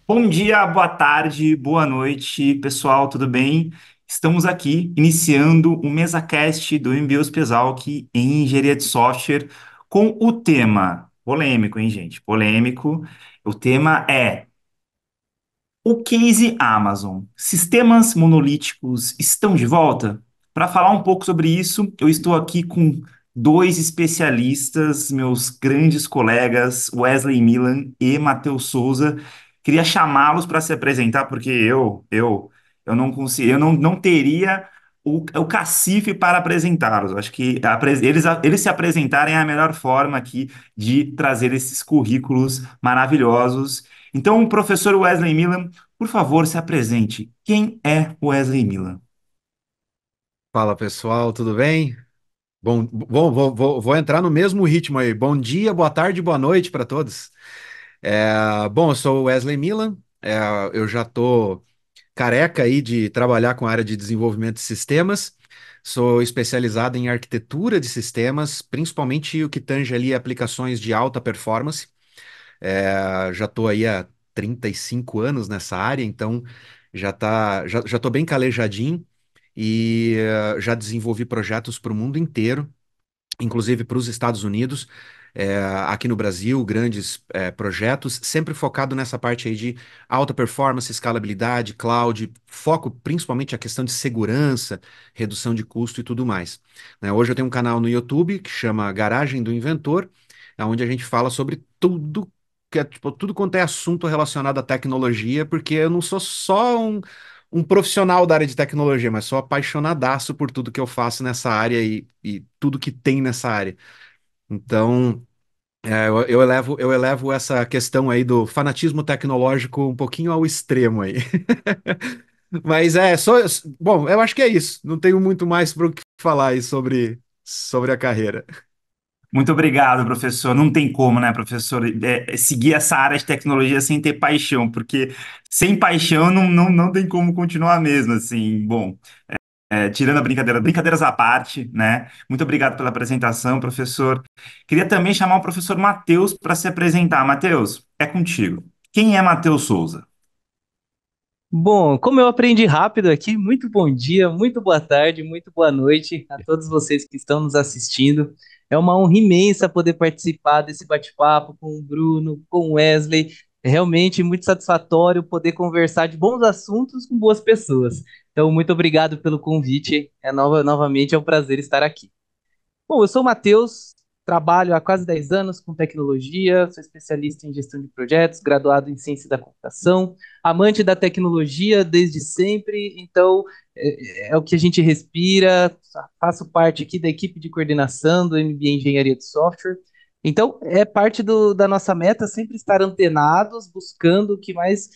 Bom dia, boa tarde, boa noite, pessoal, tudo bem? Estamos aqui iniciando o MesaCast do MBA Spesalc em Engenharia de Software com o tema polêmico, hein, gente? Polêmico. O tema é o case Amazon. Sistemas monolíticos estão de volta? Para falar um pouco sobre isso, eu estou aqui com dois especialistas, meus grandes colegas, Wesley Milan e Matheus Souza. Queria chamá-los para se apresentar, porque eu não consigo, eu não teria o cacife para apresentá-los. Acho que eles se apresentarem é a melhor forma aqui de trazer esses currículos maravilhosos. Então, professor Wesley Milan, por favor, se apresente. Quem é Wesley Milan? Fala pessoal, tudo bem? Vou entrar no mesmo ritmo aí. Bom dia, boa tarde, boa noite para todos. Eu sou o Wesley Milan. Eu já tô careca aí de trabalhar com a área de desenvolvimento de sistemas. Sou especializado em arquitetura de sistemas, principalmente o que tange ali aplicações de alta performance. Já estou aí há 35 anos nessa área, então já tô bem calejadinho e já desenvolvi projetos para o mundo inteiro, inclusive para os Estados Unidos, aqui no Brasil, grandes projetos, sempre focado nessa parte aí de alta performance, escalabilidade, cloud, foco principalmente a questão de segurança, redução de custo e tudo mais. Né? Hoje eu tenho um canal no YouTube que chama Garagem do Inventor, onde a gente fala sobre tudo tipo, tudo quanto é assunto relacionado à tecnologia, porque eu não sou só um profissional da área de tecnologia, mas sou apaixonadaço por tudo que eu faço nessa área e tudo que tem nessa área. Então, eu elevo essa questão aí do fanatismo tecnológico um pouquinho ao extremo aí. Mas bom, eu acho que é isso. Não tenho muito mais para o que falar aí sobre a carreira. Muito obrigado, professor. Não tem como, né, professor, seguir essa área de tecnologia sem ter paixão, porque sem paixão não tem como continuar mesmo, assim. Bom, tirando a brincadeira, brincadeiras à parte, né? Muito obrigado pela apresentação, professor. Queria também chamar o professor Matheus para se apresentar. Matheus, é contigo. Quem é Matheus Souza? Bom, como eu aprendi rápido aqui, muito bom dia, muito boa tarde, muito boa noite a todos vocês que estão nos assistindo. É uma honra imensa poder participar desse bate-papo com o Bruno, com o Wesley. É realmente muito satisfatório poder conversar de bons assuntos com boas pessoas. Então, muito obrigado pelo convite. Novamente é um prazer estar aqui. Bom, eu sou o Matheus, trabalho há quase 10 anos com tecnologia, sou especialista em gestão de projetos, graduado em ciência da computação, amante da tecnologia desde sempre, então é o que a gente respira, faço parte aqui da equipe de coordenação do MBA Engenharia de Software. Então, é parte da nossa meta sempre estar antenados, buscando o que mais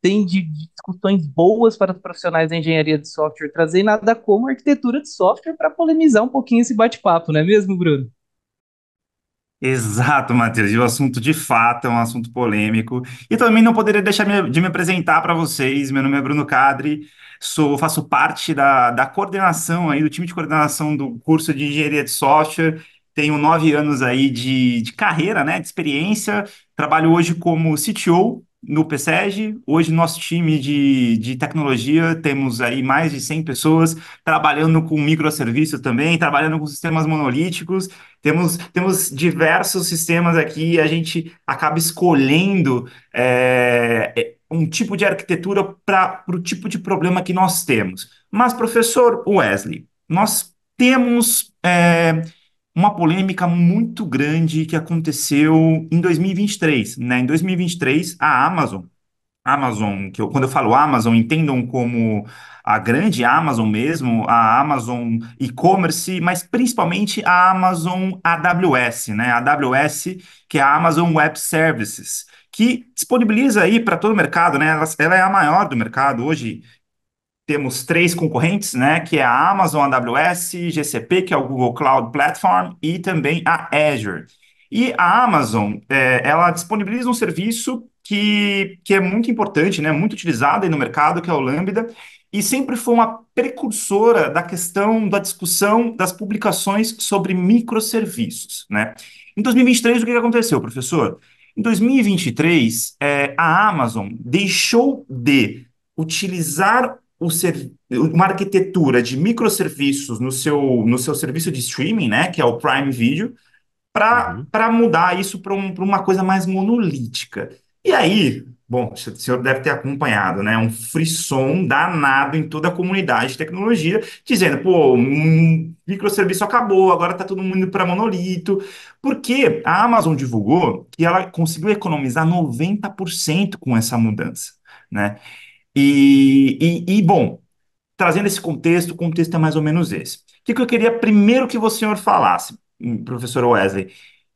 tem de discussões boas para os profissionais da engenharia de software trazer, e nada como arquitetura de software para polemizar um pouquinho esse bate-papo, não é mesmo, Bruno? Exato, Matheus. E o assunto de fato é um assunto polêmico. E também não poderia deixar de me apresentar para vocês. Meu nome é Bruno Cadre, faço parte da coordenação aí, do time de coordenação do curso de Engenharia de Software. Tenho 9 anos aí de carreira, né, de experiência. Trabalho hoje como CTO no PSEG. Hoje, nosso time de tecnologia, temos aí mais de 100 pessoas trabalhando com microserviços também, trabalhando com sistemas monolíticos. Temos diversos sistemas aqui e a gente acaba escolhendo um tipo de arquitetura para o tipo de problema que nós temos. Mas, professor Wesley, nós temos uma polêmica muito grande que aconteceu em 2023, né? Em 2023, a Amazon, quando eu falo Amazon, entendam como a grande Amazon mesmo, a Amazon e-commerce, mas principalmente a Amazon AWS, né? A AWS, que é a Amazon Web Services, que disponibiliza aí para todo o mercado, né? Ela é a maior do mercado hoje. Temos três concorrentes, né? Que é a Amazon AWS, GCP, que é o Google Cloud Platform, e também a Azure. E a Amazon, ela disponibiliza um serviço que é muito importante, né? Muito utilizado aí no mercado, que é o Lambda, e sempre foi uma precursora da questão da discussão das publicações sobre microserviços, né? Em 2023, o que que aconteceu, professor? Em Em 2023, a Amazon deixou de utilizar uma arquitetura de microserviços no seu serviço de streaming, né, que é o Prime Video, Uhum. para mudar isso pra uma coisa mais monolítica. E aí, bom, o senhor deve ter acompanhado, né? Um frisson danado em toda a comunidade de tecnologia, dizendo, pô, um microserviço acabou, agora está todo mundo indo para monolito. Porque a Amazon divulgou que ela conseguiu economizar 90% com essa mudança, né? Bom, trazendo esse contexto, o contexto é mais ou menos esse. O que que eu queria primeiro que o senhor falasse, professor Wesley?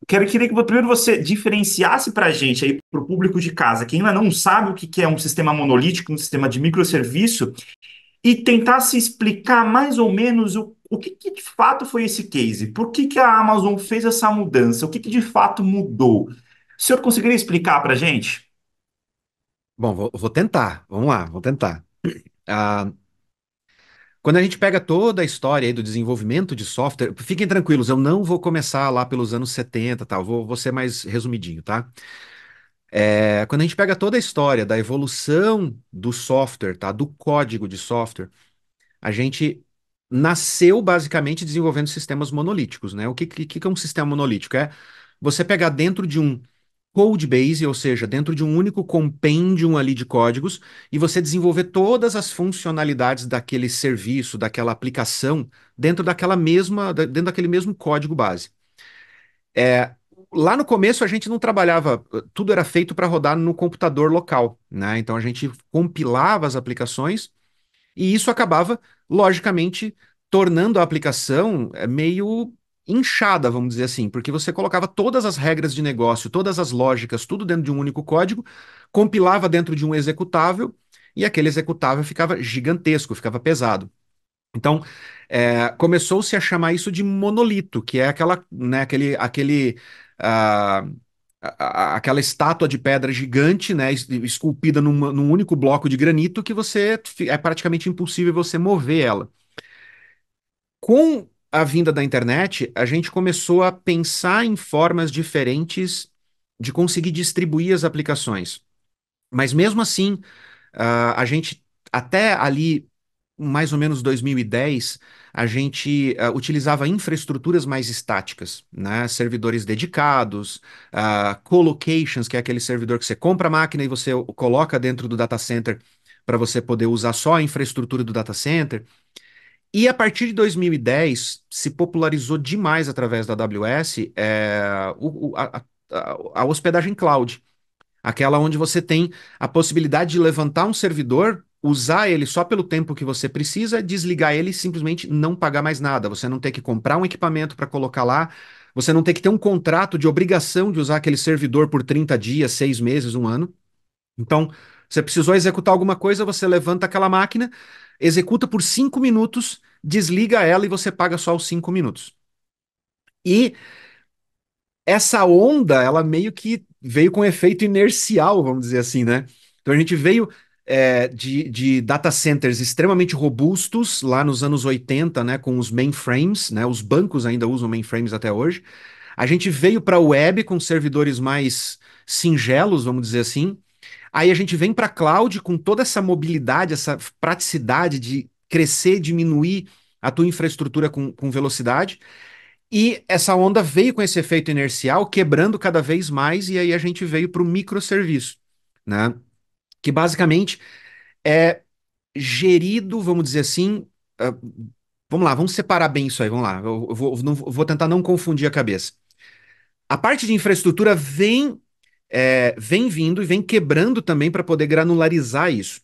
Queria que primeiro você diferenciasse para a gente, aí, para o público de casa, que ainda não sabe o que que é um sistema monolítico, um sistema de microserviço, e tentasse explicar mais ou menos o que que de fato foi esse case. Por que que a Amazon fez essa mudança? O que que de fato mudou? O senhor conseguiria explicar para a gente? Bom, vou tentar. Vamos lá, vou tentar. Ah, quando a gente pega toda a história aí do desenvolvimento de software, fiquem tranquilos, eu não vou começar lá pelos anos 70, tal, vou ser mais resumidinho, tá? Quando a gente pega toda a história da evolução do software, tá? Do código de software, a gente nasceu basicamente desenvolvendo sistemas monolíticos, né? O que é um sistema monolítico? É você pegar dentro de um code base, ou seja, dentro de um único compêndio ali de códigos, e você desenvolver todas as funcionalidades daquele serviço, daquela aplicação, dentro daquele mesmo código base. É, Lá no começo a gente não trabalhava, tudo era feito para rodar no computador local, né? Então a gente compilava as aplicações e isso acabava, logicamente, tornando a aplicação meio inchada, vamos dizer assim, porque você colocava todas as regras de negócio, todas as lógicas, tudo dentro de um único código, compilava dentro de um executável e aquele executável ficava gigantesco, ficava pesado. Então, começou-se a chamar isso de monolito, que é aquela, né, ah, aquela estátua de pedra gigante, né, esculpida num único bloco de granito que é praticamente impossível você mover ela. Com a vinda da internet, a gente começou a pensar em formas diferentes de conseguir distribuir as aplicações. Mas mesmo assim, a gente, até ali, mais ou menos 2010, a gente utilizava infraestruturas mais estáticas, né? Servidores dedicados, colocations, que é aquele servidor que você compra a máquina e você o coloca dentro do data center para você poder usar só a infraestrutura do data center. E a partir de 2010, se popularizou demais através da AWS a hospedagem cloud. Aquela onde você tem a possibilidade de levantar um servidor, usar ele só pelo tempo que você precisa, desligar ele e simplesmente não pagar mais nada. Você não ter que comprar um equipamento para colocar lá, você não ter que ter um contrato de obrigação de usar aquele servidor por 30 dias, 6 meses, um ano. Então, você precisou executar alguma coisa, você levanta aquela máquina, executa por 5 minutos, desliga ela e você paga só os 5 minutos. E essa onda, ela meio que veio com efeito inercial, vamos dizer assim, né? Então a gente veio de data centers extremamente robustos lá nos anos 80, né, com os mainframes, né? Os bancos ainda usam mainframes até hoje. A gente veio para a web com servidores mais singelos, vamos dizer assim. Aí a gente vem para a cloud com toda essa mobilidade, essa praticidade de crescer, diminuir a tua infraestrutura com velocidade. E essa onda veio com esse efeito inercial, quebrando cada vez mais, e aí a gente veio para o microserviço, né? Que basicamente é gerido, vamos dizer assim. Vamos lá, vamos separar bem isso aí, vamos lá. Eu vou tentar não confundir a cabeça. A parte de infraestrutura vem vindo e vem quebrando também para poder granularizar isso.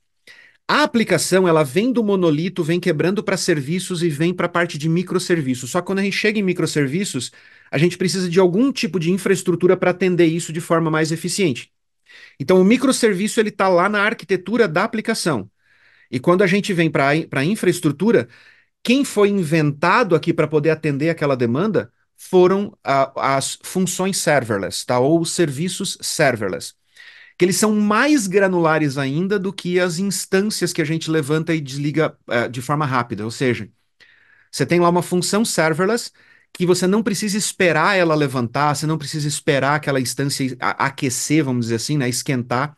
A aplicação, ela vem do monolito, vem quebrando para serviços e vem para a parte de microserviços. Só que quando a gente chega em microserviços, a gente precisa de algum tipo de infraestrutura para atender isso de forma mais eficiente. Então, o microserviço ele está lá na arquitetura da aplicação. E quando a gente vem para a infraestrutura, quem foi inventado aqui para poder atender aquela demanda foram as funções serverless, tá? Ou os serviços serverless, que eles são mais granulares ainda do que as instâncias que a gente levanta e desliga de forma rápida. Ou seja, você tem lá uma função serverless que você não precisa esperar ela levantar, você não precisa esperar aquela instância aquecer, vamos dizer assim, né, esquentar.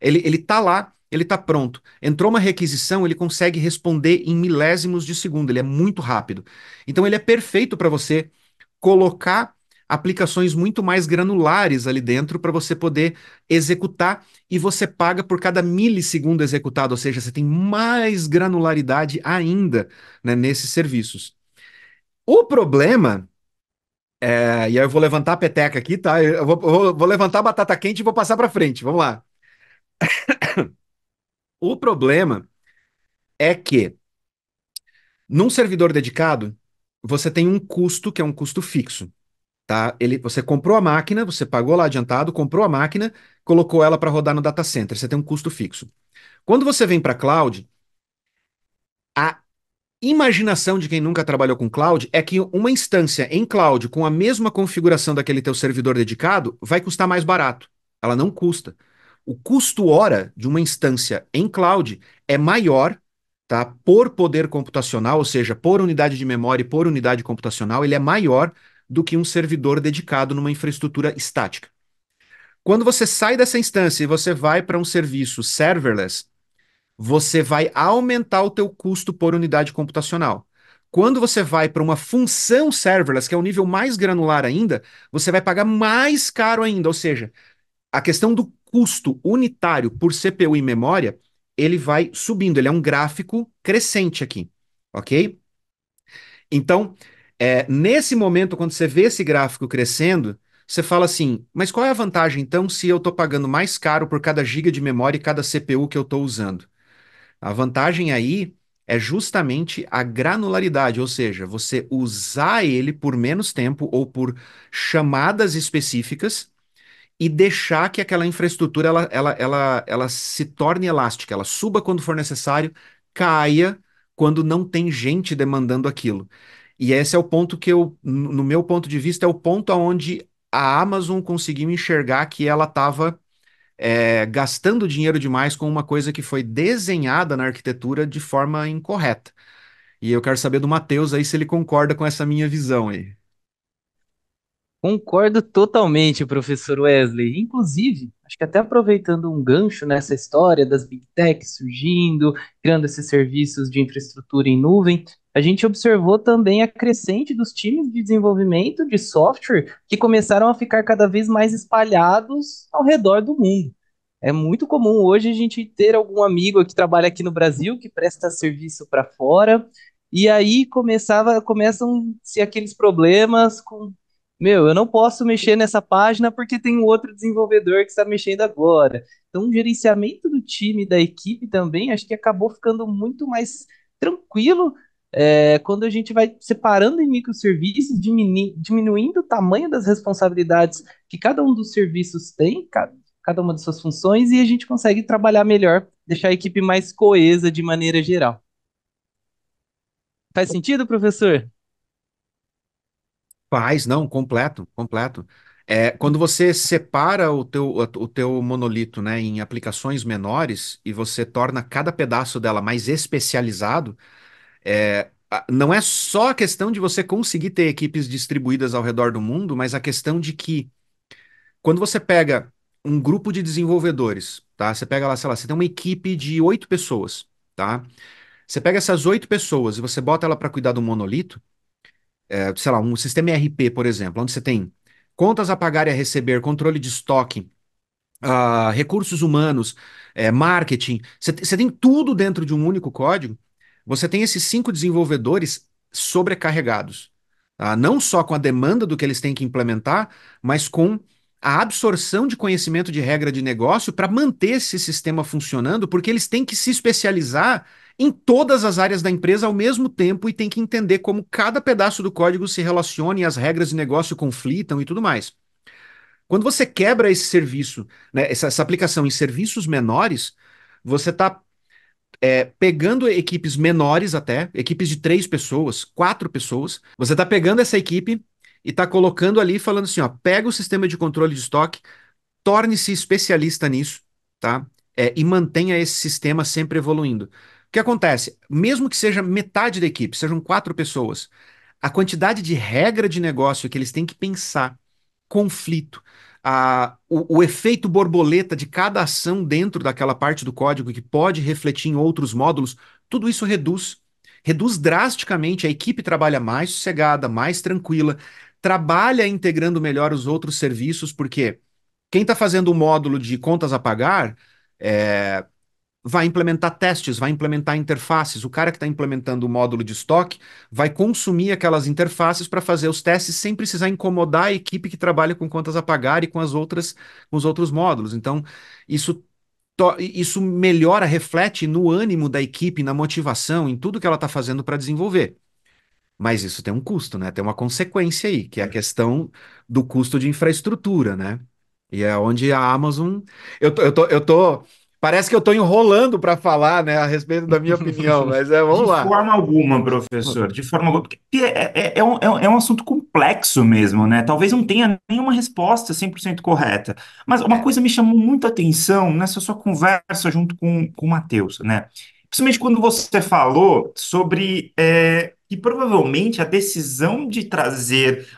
Ele tá lá, ele tá pronto. Entrou uma requisição, ele consegue responder em milésimos de segundo, ele é muito rápido. Então ele é perfeito para você colocar aplicações muito mais granulares ali dentro para você poder executar e você paga por cada milissegundo executado, ou seja, você tem mais granularidade ainda, né, nesses serviços. O problema e aí eu vou levantar a peteca aqui, tá? Eu vou levantar a batata quente e vou passar para frente. Vamos lá. O problema é que num servidor dedicado, você tem um custo que é um custo fixo, tá? Você comprou a máquina, você pagou lá adiantado, comprou a máquina, colocou ela para rodar no data center, você tem um custo fixo. Quando você vem para cloud, a imaginação de quem nunca trabalhou com cloud é que uma instância em cloud com a mesma configuração daquele teu servidor dedicado vai custar mais barato. Ela não custa. O custo hora de uma instância em cloud é maior, tá? Por poder computacional, ou seja, por unidade de memória e por unidade computacional, ele é maior do que um servidor dedicado numa infraestrutura estática. Quando você sai dessa instância e você vai para um serviço serverless, você vai aumentar o teu custo por unidade computacional. Quando você vai para uma função serverless, que é o nível mais granular ainda, você vai pagar mais caro ainda. Ou seja, a questão do custo unitário por CPU e memória, ele vai subindo. Ele é um gráfico crescente aqui, ok? Então, nesse momento, quando você vê esse gráfico crescendo, você fala assim, mas qual é a vantagem então se eu estou pagando mais caro por cada giga de memória e cada CPU que eu estou usando? A vantagem aí é justamente a granularidade, ou seja, você usar ele por menos tempo ou por chamadas específicas e deixar que aquela infraestrutura ela se torne elástica, ela suba quando for necessário, caia quando não tem gente demandando aquilo. E esse é o ponto que no meu ponto de vista, é o ponto onde a Amazon conseguiu enxergar que ela estava gastando dinheiro demais com uma coisa que foi desenhada na arquitetura de forma incorreta. E eu quero saber do Matheus aí se ele concorda com essa minha visão aí. Concordo totalmente, professor Wesley. Inclusive, acho que até aproveitando um gancho nessa história das Big Techs surgindo, criando esses serviços de infraestrutura em nuvem, a gente observou também a crescente dos times de desenvolvimento de software que começaram a ficar cada vez mais espalhados ao redor do mundo. É muito comum hoje a gente ter algum amigo que trabalha aqui no Brasil que presta serviço para fora. E aí começam-se aqueles problemas com eu não posso mexer nessa página porque tem um outro desenvolvedor que está mexendo agora. Então, o gerenciamento do time, da equipe também, acho que acabou ficando muito mais tranquilo quando a gente vai separando em microserviços, diminuindo o tamanho das responsabilidades que cada um dos serviços tem, cada uma de suas funções, e a gente consegue trabalhar melhor, deixar a equipe mais coesa de maneira geral. Faz sentido, professor? Faz, não, completo, completo. Quando você separa o teu monolito, né, em aplicações menores e você torna cada pedaço dela mais especializado, não é só a questão de você conseguir ter equipes distribuídas ao redor do mundo, mas a questão de que quando você pega um grupo de desenvolvedores, tá? Você pega lá, sei lá, você tem uma equipe de 8 pessoas, tá? Você pega essas 8 pessoas e você bota ela para cuidar do monolito, sei lá, um sistema ERP, por exemplo, onde você tem contas a pagar e a receber, controle de estoque, recursos humanos, marketing, você tem tudo dentro de um único código. Você tem esses 5 desenvolvedores sobrecarregados, tá? Não só com a demanda do que eles têm que implementar, mas com a absorção de conhecimento de regra de negócio para manter esse sistema funcionando, porque eles têm que se especializar em todas as áreas da empresa ao mesmo tempo e têm que entender como cada pedaço do código se relaciona e as regras de negócio conflitam e tudo mais. Quando você quebra esse serviço, né, essa aplicação em serviços menores, você está pegando equipes menores até, equipes de 3 pessoas, 4 pessoas. Você está pegando essa equipe e está colocando ali, falando assim, ó, pega o sistema de controle de estoque, torne-se especialista nisso, tá? E mantenha esse sistema sempre evoluindo. O que acontece? Mesmo que seja metade da equipe, sejam 4 pessoas, a quantidade de regra de negócio que eles têm que pensar, conflito, o efeito borboleta de cada ação dentro daquela parte do código que pode refletir em outros módulos, tudo isso reduz. Reduz drasticamente, a equipe trabalha mais sossegada, mais tranquila, trabalha integrando melhor os outros serviços, porque quem está fazendo o módulo de contas a pagar é, vai implementar testes, vai implementar interfaces. O cara que está implementando o módulo de estoque vai consumir aquelas interfaces para fazer os testes sem precisar incomodar a equipe que trabalha com contas a pagar e com com os outros módulos. Então, isso isso melhora, reflete no ânimo da equipe, na motivação, em tudo que ela está fazendo para desenvolver. Mas isso tem um custo, né? Tem uma consequência aí, que é a questão do custo de infraestrutura, né? E é onde a Amazon. Eu tô. Parece que eu tô enrolando para falar, né, a respeito da minha opinião, mas De vamos lá. forma alguma, professor, de forma alguma. Porque é um assunto complexo mesmo, né? Talvez não tenha nenhuma resposta 100% correta. Mas uma É, coisa me chamou muito a atenção nessa sua conversa junto com o Matheus, né? Principalmente quando você falou sobre que provavelmente a decisão de trazer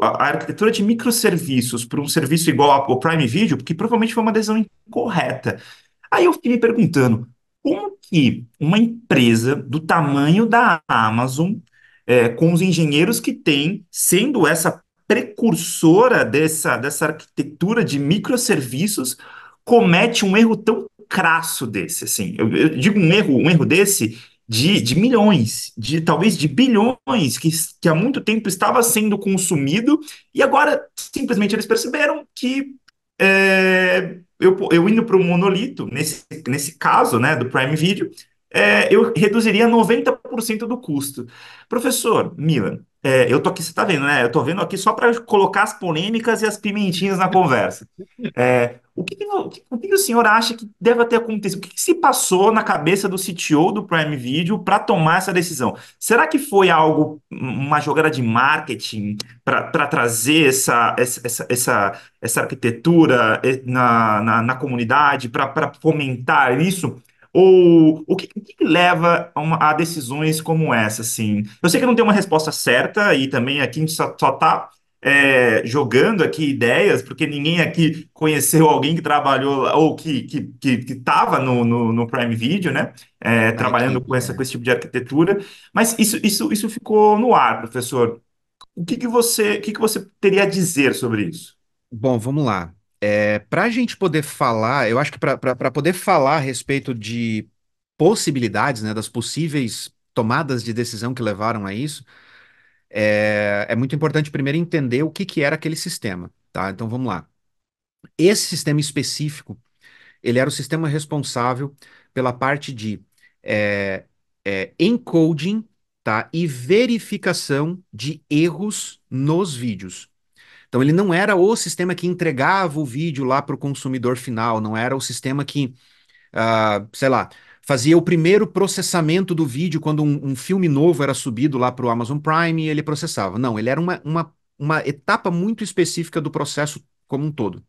a arquitetura de microserviços para um serviço igual ao Prime Video, porque provavelmente foi uma decisão incorreta. Aí eu fiquei me perguntando, como que uma empresa do tamanho da Amazon, com os engenheiros que tem, sendo essa precursora dessa arquitetura de microserviços, comete um erro tão crasso desse, assim, eu digo um erro desse de milhões, de talvez de bilhões, que há muito tempo estava sendo consumido, e agora simplesmente eles perceberam que eu indo para o monolito, nesse caso, né, do Prime Video, eu reduziria 90% do custo. Professor Milan, eu tô aqui, você está vendo, né? Eu tô vendo aqui só para colocar as polêmicas e as pimentinhas na conversa. O que que o senhor acha que deve ter acontecido? O que se passou na cabeça do CTO do Prime Video para tomar essa decisão? Será que foi algo, uma jogada de marketing para trazer essa arquitetura na comunidade, para fomentar isso? Ou o que leva a decisões como essa, assim? Eu sei que não tem uma resposta certa, e também aqui a gente só está jogando aqui ideias, porque ninguém aqui conheceu alguém que trabalhou ou que estava no Prime Video, né? na Trabalhando equipe. com esse tipo de arquitetura. Mas isso ficou no ar, professor. O que que você teria a dizer sobre isso? Bom, vamos lá. Para a gente poder falar, eu acho que para poder falar a respeito de possibilidades, né, das possíveis tomadas de decisão que levaram a isso, é muito importante primeiro entender o que que era aquele sistema, tá? Então vamos lá. Esse sistema específico, ele era o sistema responsável pela parte de é, encoding, tá? E verificação de erros nos vídeos. Então, ele não era o sistema que entregava o vídeo lá para o consumidor final, não era o sistema que, sei lá, fazia o primeiro processamento do vídeo quando um filme novo era subido lá para o Amazon Prime e ele processava. Não, ele era uma etapa muito específica do processo como um todo.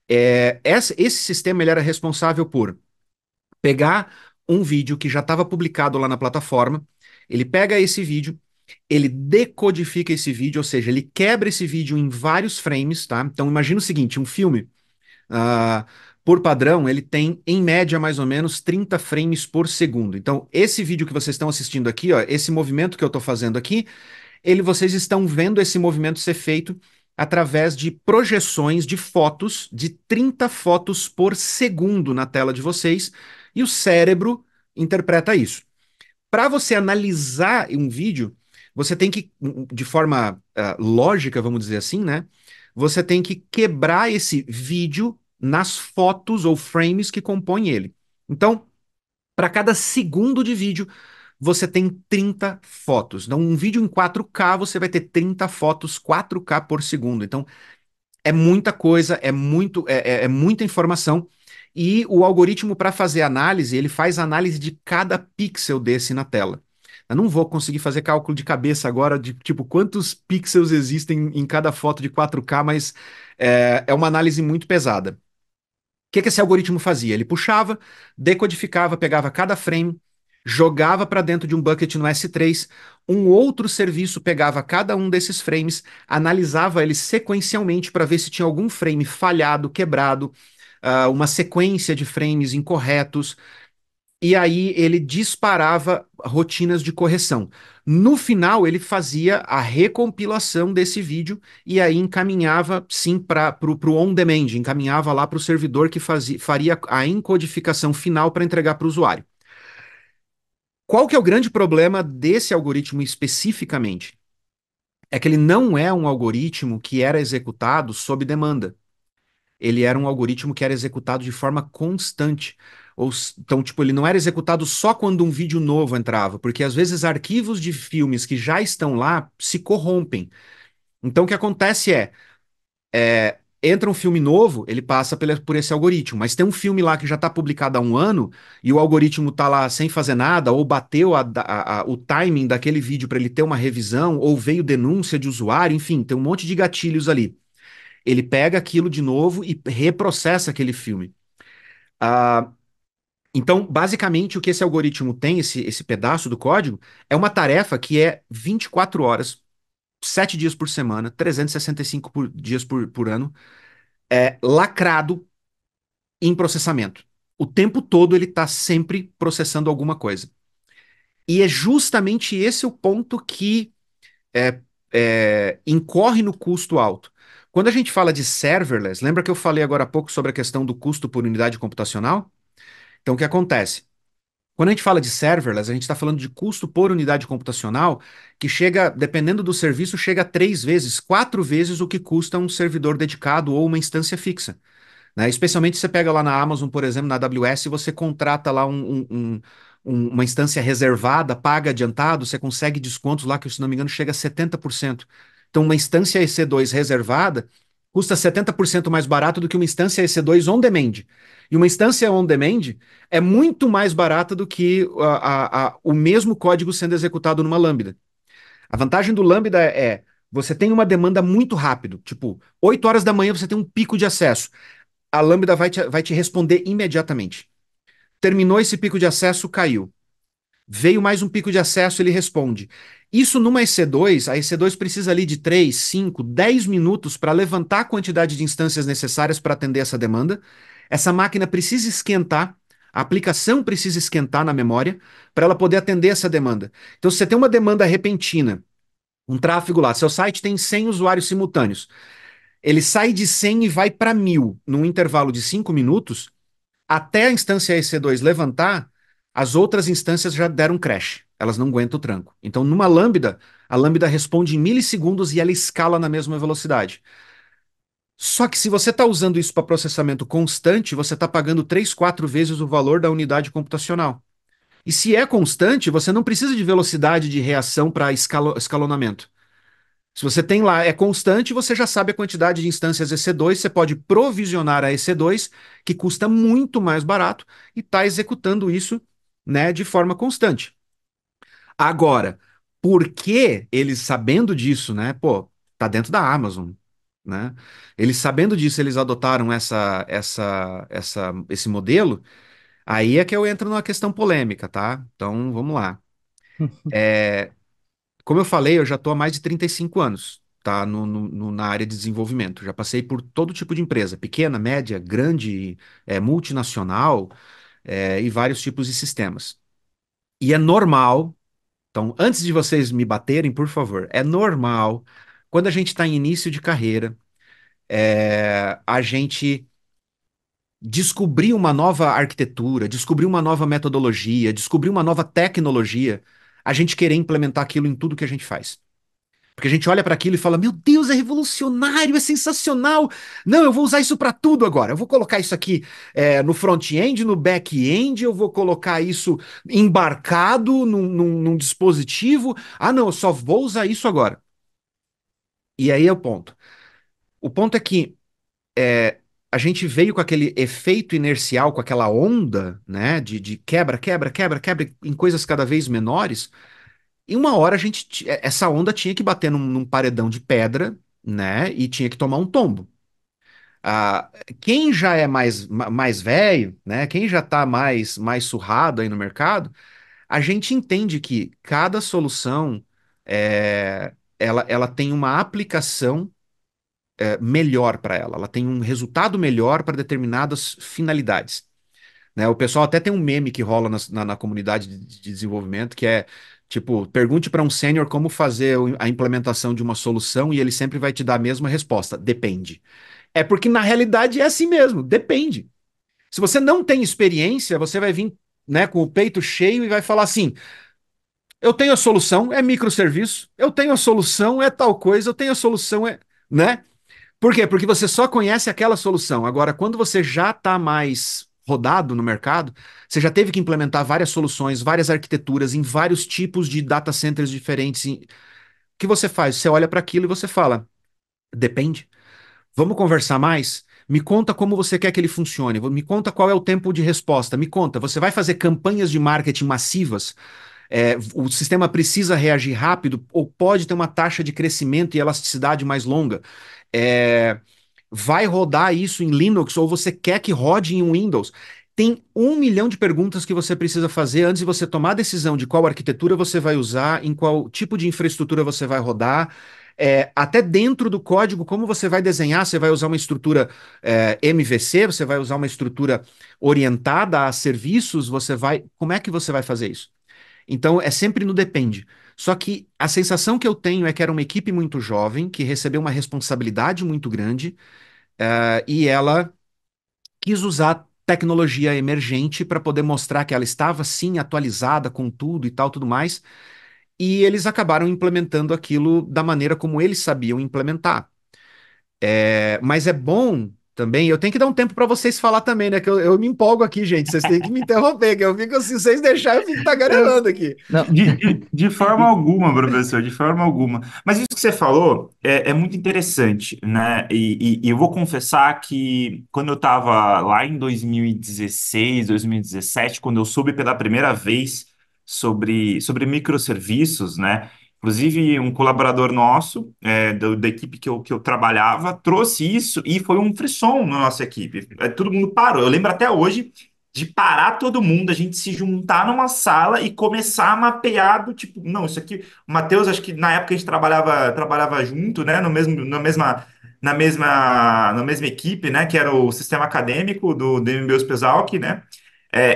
Esse sistema ele era responsável por pegar um vídeo que já estava publicado lá na plataforma, ele pega esse vídeo, ele decodifica esse vídeo, ou seja, ele quebra esse vídeo em vários frames, tá? Então imagina o seguinte, um filme, ah, por padrão, ele tem em média mais ou menos 30 frames por segundo. Então esse vídeo que vocês estão assistindo aqui, ó, esse movimento que eu estou fazendo aqui, vocês estão vendo esse movimento ser feito através de projeções de fotos, de 30 fotos por segundo na tela de vocês, e o cérebro interpreta isso. Para você analisar um vídeo, você tem que, de forma lógica, vamos dizer assim, né? Você tem que quebrar esse vídeo nas fotos ou frames que compõem ele. Então, para cada segundo de vídeo, você tem 30 fotos. Então, um vídeo em 4K, você vai ter 30 fotos 4K por segundo. Então, é muita coisa, é muita informação. E o algoritmo, para fazer análise, ele faz análise de cada pixel desse na tela. Eu não vou conseguir fazer cálculo de cabeça agora de tipo quantos pixels existem em cada foto de 4K, mas é uma análise muito pesada. O que que esse algoritmo fazia? Ele puxava, decodificava, pegava cada frame, jogava para dentro de um bucket no S3. Um outro serviço pegava cada um desses frames, analisava eles sequencialmente para ver se tinha algum frame falhado, quebrado, uma sequência de frames incorretos, e aí ele disparava rotinas de correção. No final, ele fazia a recompilação desse vídeo e aí encaminhava sim para o on-demand, encaminhava lá para o servidor que faria a encodificação final para entregar para o usuário. Qual que é o grande problema desse algoritmo especificamente? É que ele não é um algoritmo que era executado sob demanda. Ele era um algoritmo que era executado de forma constante. Então, tipo, ele não era executado só quando um vídeo novo entrava, porque às vezes arquivos de filmes que já estão lá se corrompem. Então, o que acontece entra um filme novo, ele passa por esse algoritmo, mas tem um filme lá que já está publicado há um ano e o algoritmo está lá sem fazer nada, ou bateu o timing daquele vídeo para ele ter uma revisão, ou veio denúncia de usuário, enfim, tem um monte de gatilhos ali. Ele pega aquilo de novo e reprocessa aquele filme. Ah, então, basicamente, o que esse algoritmo tem, esse pedaço do código, é uma tarefa que é 24 horas, 7 dias por semana, 365 dias por ano, lacrado em processamento. O tempo todo ele está sempre processando alguma coisa. E é justamente esse o ponto que é, incorre no custo alto. Quando a gente fala de serverless, lembra que eu falei agora há pouco sobre a questão do custo por unidade computacional? Então, o que acontece? Quando a gente fala de serverless, a gente está falando de custo por unidade computacional que chega, dependendo do serviço, chega a 3 vezes, 4 vezes o que custa um servidor dedicado ou uma instância fixa. Né? Especialmente se você pega lá na Amazon, por exemplo, na AWS, você contrata lá uma instância reservada, paga adiantado, você consegue descontos lá que, se não me engano, chega a 70%. Então, uma instância EC2 reservada custa 70% mais barato do que uma instância EC2 on demand. E uma instância on demand é muito mais barata do que o mesmo código sendo executado numa Lambda. A vantagem do Lambda você tem uma demanda muito rápido, tipo, 8 horas da manhã você tem um pico de acesso. A Lambda vai te responder imediatamente. Terminou esse pico de acesso, caiu. Veio mais um pico de acesso, ele responde. Isso numa EC2, a EC2 precisa ali de 3, 5, 10 minutos para levantar a quantidade de instâncias necessárias para atender essa demanda. Essa máquina precisa esquentar, a aplicação precisa esquentar na memória para ela poder atender essa demanda. Então, se você tem uma demanda repentina, um tráfego lá, seu site tem 100 usuários simultâneos, ele sai de 100 e vai para 1.000 num intervalo de 5 minutos, até a instância EC2 levantar, as outras instâncias já deram crash. Elas não aguentam o tranco. Então, numa Lambda, a Lambda responde em milissegundos e ela escala na mesma velocidade. Só que se você está usando isso para processamento constante, você está pagando 3, 4 vezes o valor da unidade computacional. E se é constante, você não precisa de velocidade de reação para escalonamento. Se você tem lá, é constante, você já sabe a quantidade de instâncias EC2, você pode provisionar a EC2, que custa muito mais barato, e está executando isso, né, de forma constante. Agora, por que eles sabendo disso, né? Pô, tá dentro da Amazon, né? Eles sabendo disso, eles adotaram esse modelo. Aí é que eu entro numa questão polêmica, tá? Então, vamos lá. Como eu falei, eu já estou há mais de 35 anos, tá? Na área de desenvolvimento. Já passei por todo tipo de empresa, pequena, média, grande, multinacional, e vários tipos de sistemas. E é normal, então, antes de vocês me baterem, por favor, é normal, quando a gente está em início de carreira, a gente descobrir uma nova arquitetura, descobrir uma nova metodologia, descobrir uma nova tecnologia, a gente querer implementar aquilo em tudo que a gente faz. Porque a gente olha para aquilo e fala: Meu Deus, é revolucionário, é sensacional. Não, eu vou usar isso para tudo agora. Eu vou colocar isso aqui no front-end, no back-end, eu vou colocar isso embarcado num dispositivo. Ah, não, eu só vou usar isso agora. E aí é o ponto. O ponto é que a gente veio com aquele efeito inercial, com aquela onda, né, de quebra, quebra, quebra, quebra em coisas cada vez menores. E uma hora essa onda tinha que bater num paredão de pedra, né? E tinha que tomar um tombo. Ah, quem já é mais velho, né? Quem já tá mais surrado aí no mercado, A gente entende que cada solução ela tem uma aplicação melhor para ela, ela tem um resultado melhor para determinadas finalidades. Né? O pessoal até tem um meme que rola na comunidade de desenvolvimento que é tipo, pergunte para um sênior como fazer a implementação de uma solução e ele sempre vai te dar a mesma resposta: depende. É porque na realidade é assim mesmo, depende. Se você não tem experiência, você vai vir, né, com o peito cheio e vai falar assim: eu tenho a solução, é microserviço, eu tenho a solução, é tal coisa, eu tenho a solução, né? Por quê? Porque você só conhece aquela solução. Agora, quando você já está mais rodado no mercado, você já teve que implementar várias soluções, várias arquiteturas em vários tipos de data centers diferentes. O que você faz? Você olha para aquilo e você fala: depende. Vamos conversar mais? Me conta como você quer que ele funcione. Me conta qual é o tempo de resposta. Me conta, você vai fazer campanhas de marketing massivas? O sistema precisa reagir rápido ou pode ter uma taxa de crescimento e elasticidade mais longa? É, vai rodar isso em Linux ou você quer que rode em Windows? Tem 1 milhão de perguntas que você precisa fazer antes de você tomar a decisão de qual arquitetura você vai usar, em qual tipo de infraestrutura você vai rodar. Até dentro do código, como você vai desenhar, você vai usar uma estrutura MVC, você vai usar uma estrutura orientada a serviços, como é que você vai fazer isso? Então, é sempre no depende. Só que a sensação que eu tenho é que era uma equipe muito jovem, que recebeu uma responsabilidade muito grande, e ela quis usar tecnologia emergente para poder mostrar que ela estava sim atualizada com tudo e tal, tudo mais, e eles acabaram implementando aquilo da maneira como eles sabiam implementar. Mas é bom também, eu tenho que dar um tempo para vocês falar também, né? Que eu me empolgo aqui, gente. Vocês têm que me interromper, que eu fico assim, se vocês deixarem, eu fico tagarelando aqui. Não, De forma alguma, professor, de forma alguma. Mas isso que você falou é muito interessante, né? E eu vou confessar que quando eu estava lá em 2016, 2017, quando eu soube pela primeira vez sobre microserviços, né? Inclusive, um colaborador nosso, da equipe que eu trabalhava, trouxe isso e foi um frisson na nossa equipe. Todo mundo parou. Eu lembro até hoje de parar todo mundo, a gente se juntar numa sala e começar a mapear do tipo, não, isso aqui, o Matheus, acho que na época a gente trabalhava junto, né, no mesmo, na mesma equipe, né, que era o sistema acadêmico do MBA Pesalc, né,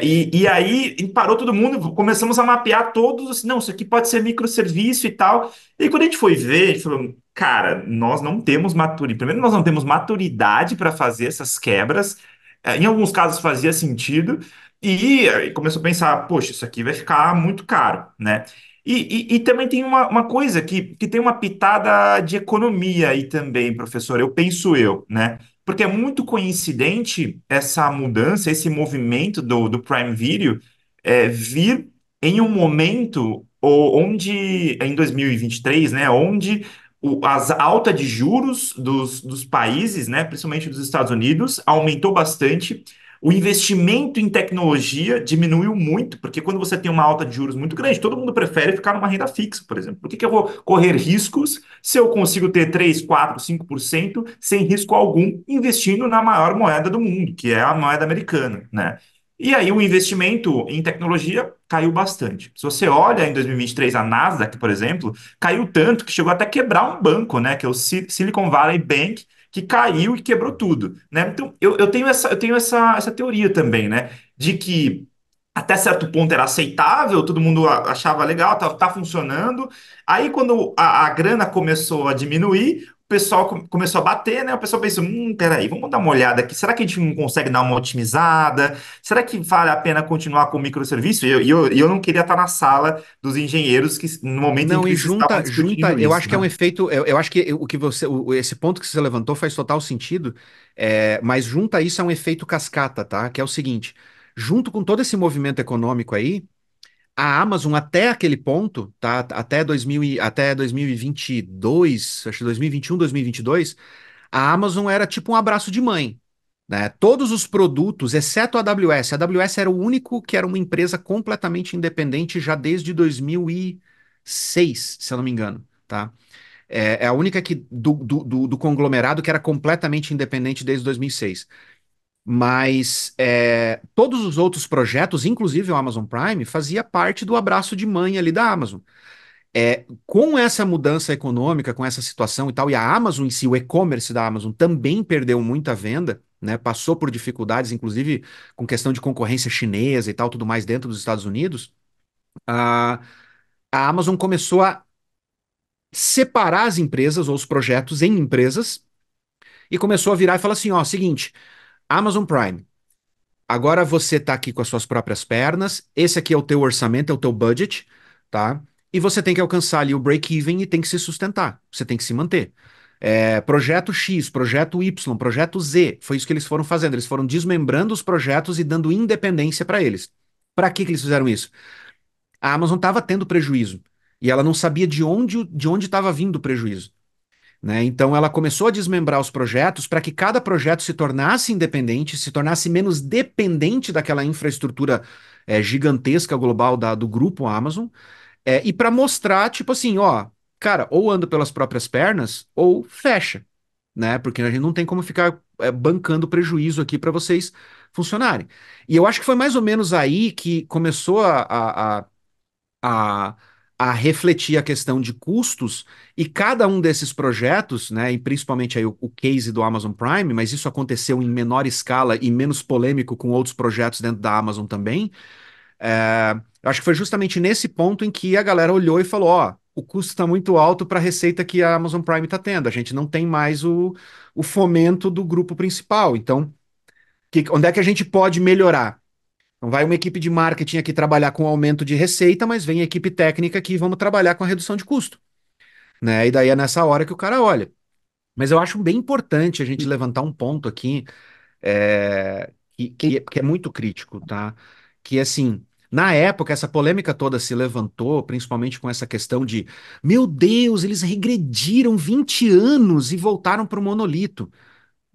e aí parou todo mundo, começamos a mapear todos, assim, não, isso aqui pode ser microserviço e tal. E quando a gente foi ver, a gente falou, cara, nós não temos maturidade. Primeiro, nós não temos maturidade para fazer essas quebras. Em alguns casos fazia sentido, e aí começou a pensar, poxa, isso aqui vai ficar muito caro, né? E também tem uma coisa que tem uma pitada de economia aí também, professor, eu penso, né? Porque é muito coincidente essa mudança, esse movimento do Prime Video vir em um momento onde, em 2023, né, onde as alta de juros dos países, né, principalmente dos Estados Unidos, aumentou bastante. O investimento em tecnologia diminuiu muito, porque quando você tem uma alta de juros muito grande, todo mundo prefere ficar numa renda fixa, por exemplo. Por que eu vou correr riscos se eu consigo ter 3, 4, 5% sem risco algum, investindo na maior moeda do mundo, que é a moeda americana, né? E aí o investimento em tecnologia caiu bastante. Se você olha em 2023 a Nasdaq, por exemplo, caiu tanto que chegou até a quebrar um banco, né, que é o Silicon Valley Bank, que caiu e quebrou tudo, né? Então eu tenho essa teoria também, né, de que até certo ponto era aceitável, todo mundo achava legal, tá funcionando. Aí, quando a grana começou a diminuir, o pessoal começou a bater, né? O pessoal pensou: peraí, vamos dar uma olhada aqui. Será que a gente não consegue dar uma otimizada? Será que vale a pena continuar com o microserviço? E eu não queria estar na sala dos engenheiros que, no momento em Não, que e eles estavam junta, discutindo eu isso, acho que é um né? efeito, eu acho que o que você, esse ponto que você levantou faz total sentido, mas junta isso a um efeito cascata, tá? Que é o seguinte, junto com todo esse movimento econômico aí, a Amazon até aquele ponto, tá? Até 2022, acho que 2021, 2022, a Amazon era tipo um abraço de mãe, né? Todos os produtos, exceto a AWS. A AWS era o único que era uma empresa completamente independente já desde 2006, se eu não me engano, tá? É a única do conglomerado que era completamente independente desde 2006. Mas todos os outros projetos, inclusive o Amazon Prime, fazia parte do abraço de mãe ali da Amazon. Com essa mudança econômica, com essa situação e tal, e a Amazon em si, o e-commerce da Amazon também perdeu muita venda, né? Passou por dificuldades, inclusive com questão de concorrência chinesa e tal, tudo mais dentro dos Estados Unidos. A, a Amazon começou a separar as empresas ou os projetos em empresas e começou a virar e falar assim: ó, seguinte, Amazon Prime. Agora você está aqui com as suas próprias pernas. Esse aqui é o teu orçamento, é o teu budget, tá? E você tem que alcançar ali o break-even e tem que se sustentar. Você tem que se manter. Projeto X, projeto Y, projeto Z. Foi isso que eles foram fazendo. Eles foram desmembrando os projetos e dando independência para eles. Para que eles fizeram isso? A Amazon estava tendo prejuízo e ela não sabia de onde estava vindo o prejuízo, né? Então ela começou a desmembrar os projetos para que cada projeto se tornasse independente, se tornasse menos dependente daquela infraestrutura gigantesca global do grupo Amazon, e para mostrar, tipo assim, ó, cara, ou anda pelas próprias pernas ou fecha, né? Porque a gente não tem como ficar bancando prejuízo aqui para vocês funcionarem. E eu acho que foi mais ou menos aí que começou a, a refletir a questão de custos e cada um desses projetos, né, e principalmente aí o case do Amazon Prime, mas isso aconteceu em menor escala e menos polêmico com outros projetos dentro da Amazon também. Eu acho que foi justamente nesse ponto em que a galera olhou e falou: ó, o custo está muito alto para a receita que a Amazon Prime está tendo. A gente não tem mais o fomento do grupo principal. Então, onde é que a gente pode melhorar? Então vai uma equipe de marketing aqui trabalhar com aumento de receita, mas vem a equipe técnica aqui e vamos trabalhar com a redução de custo, né? E daí é nessa hora que o cara olha. Mas eu acho bem importante a gente levantar um ponto aqui que é muito crítico, tá? Que assim, na época essa polêmica toda se levantou, principalmente com essa questão de, meu Deus, eles regrediram 20 anos e voltaram para o monolito.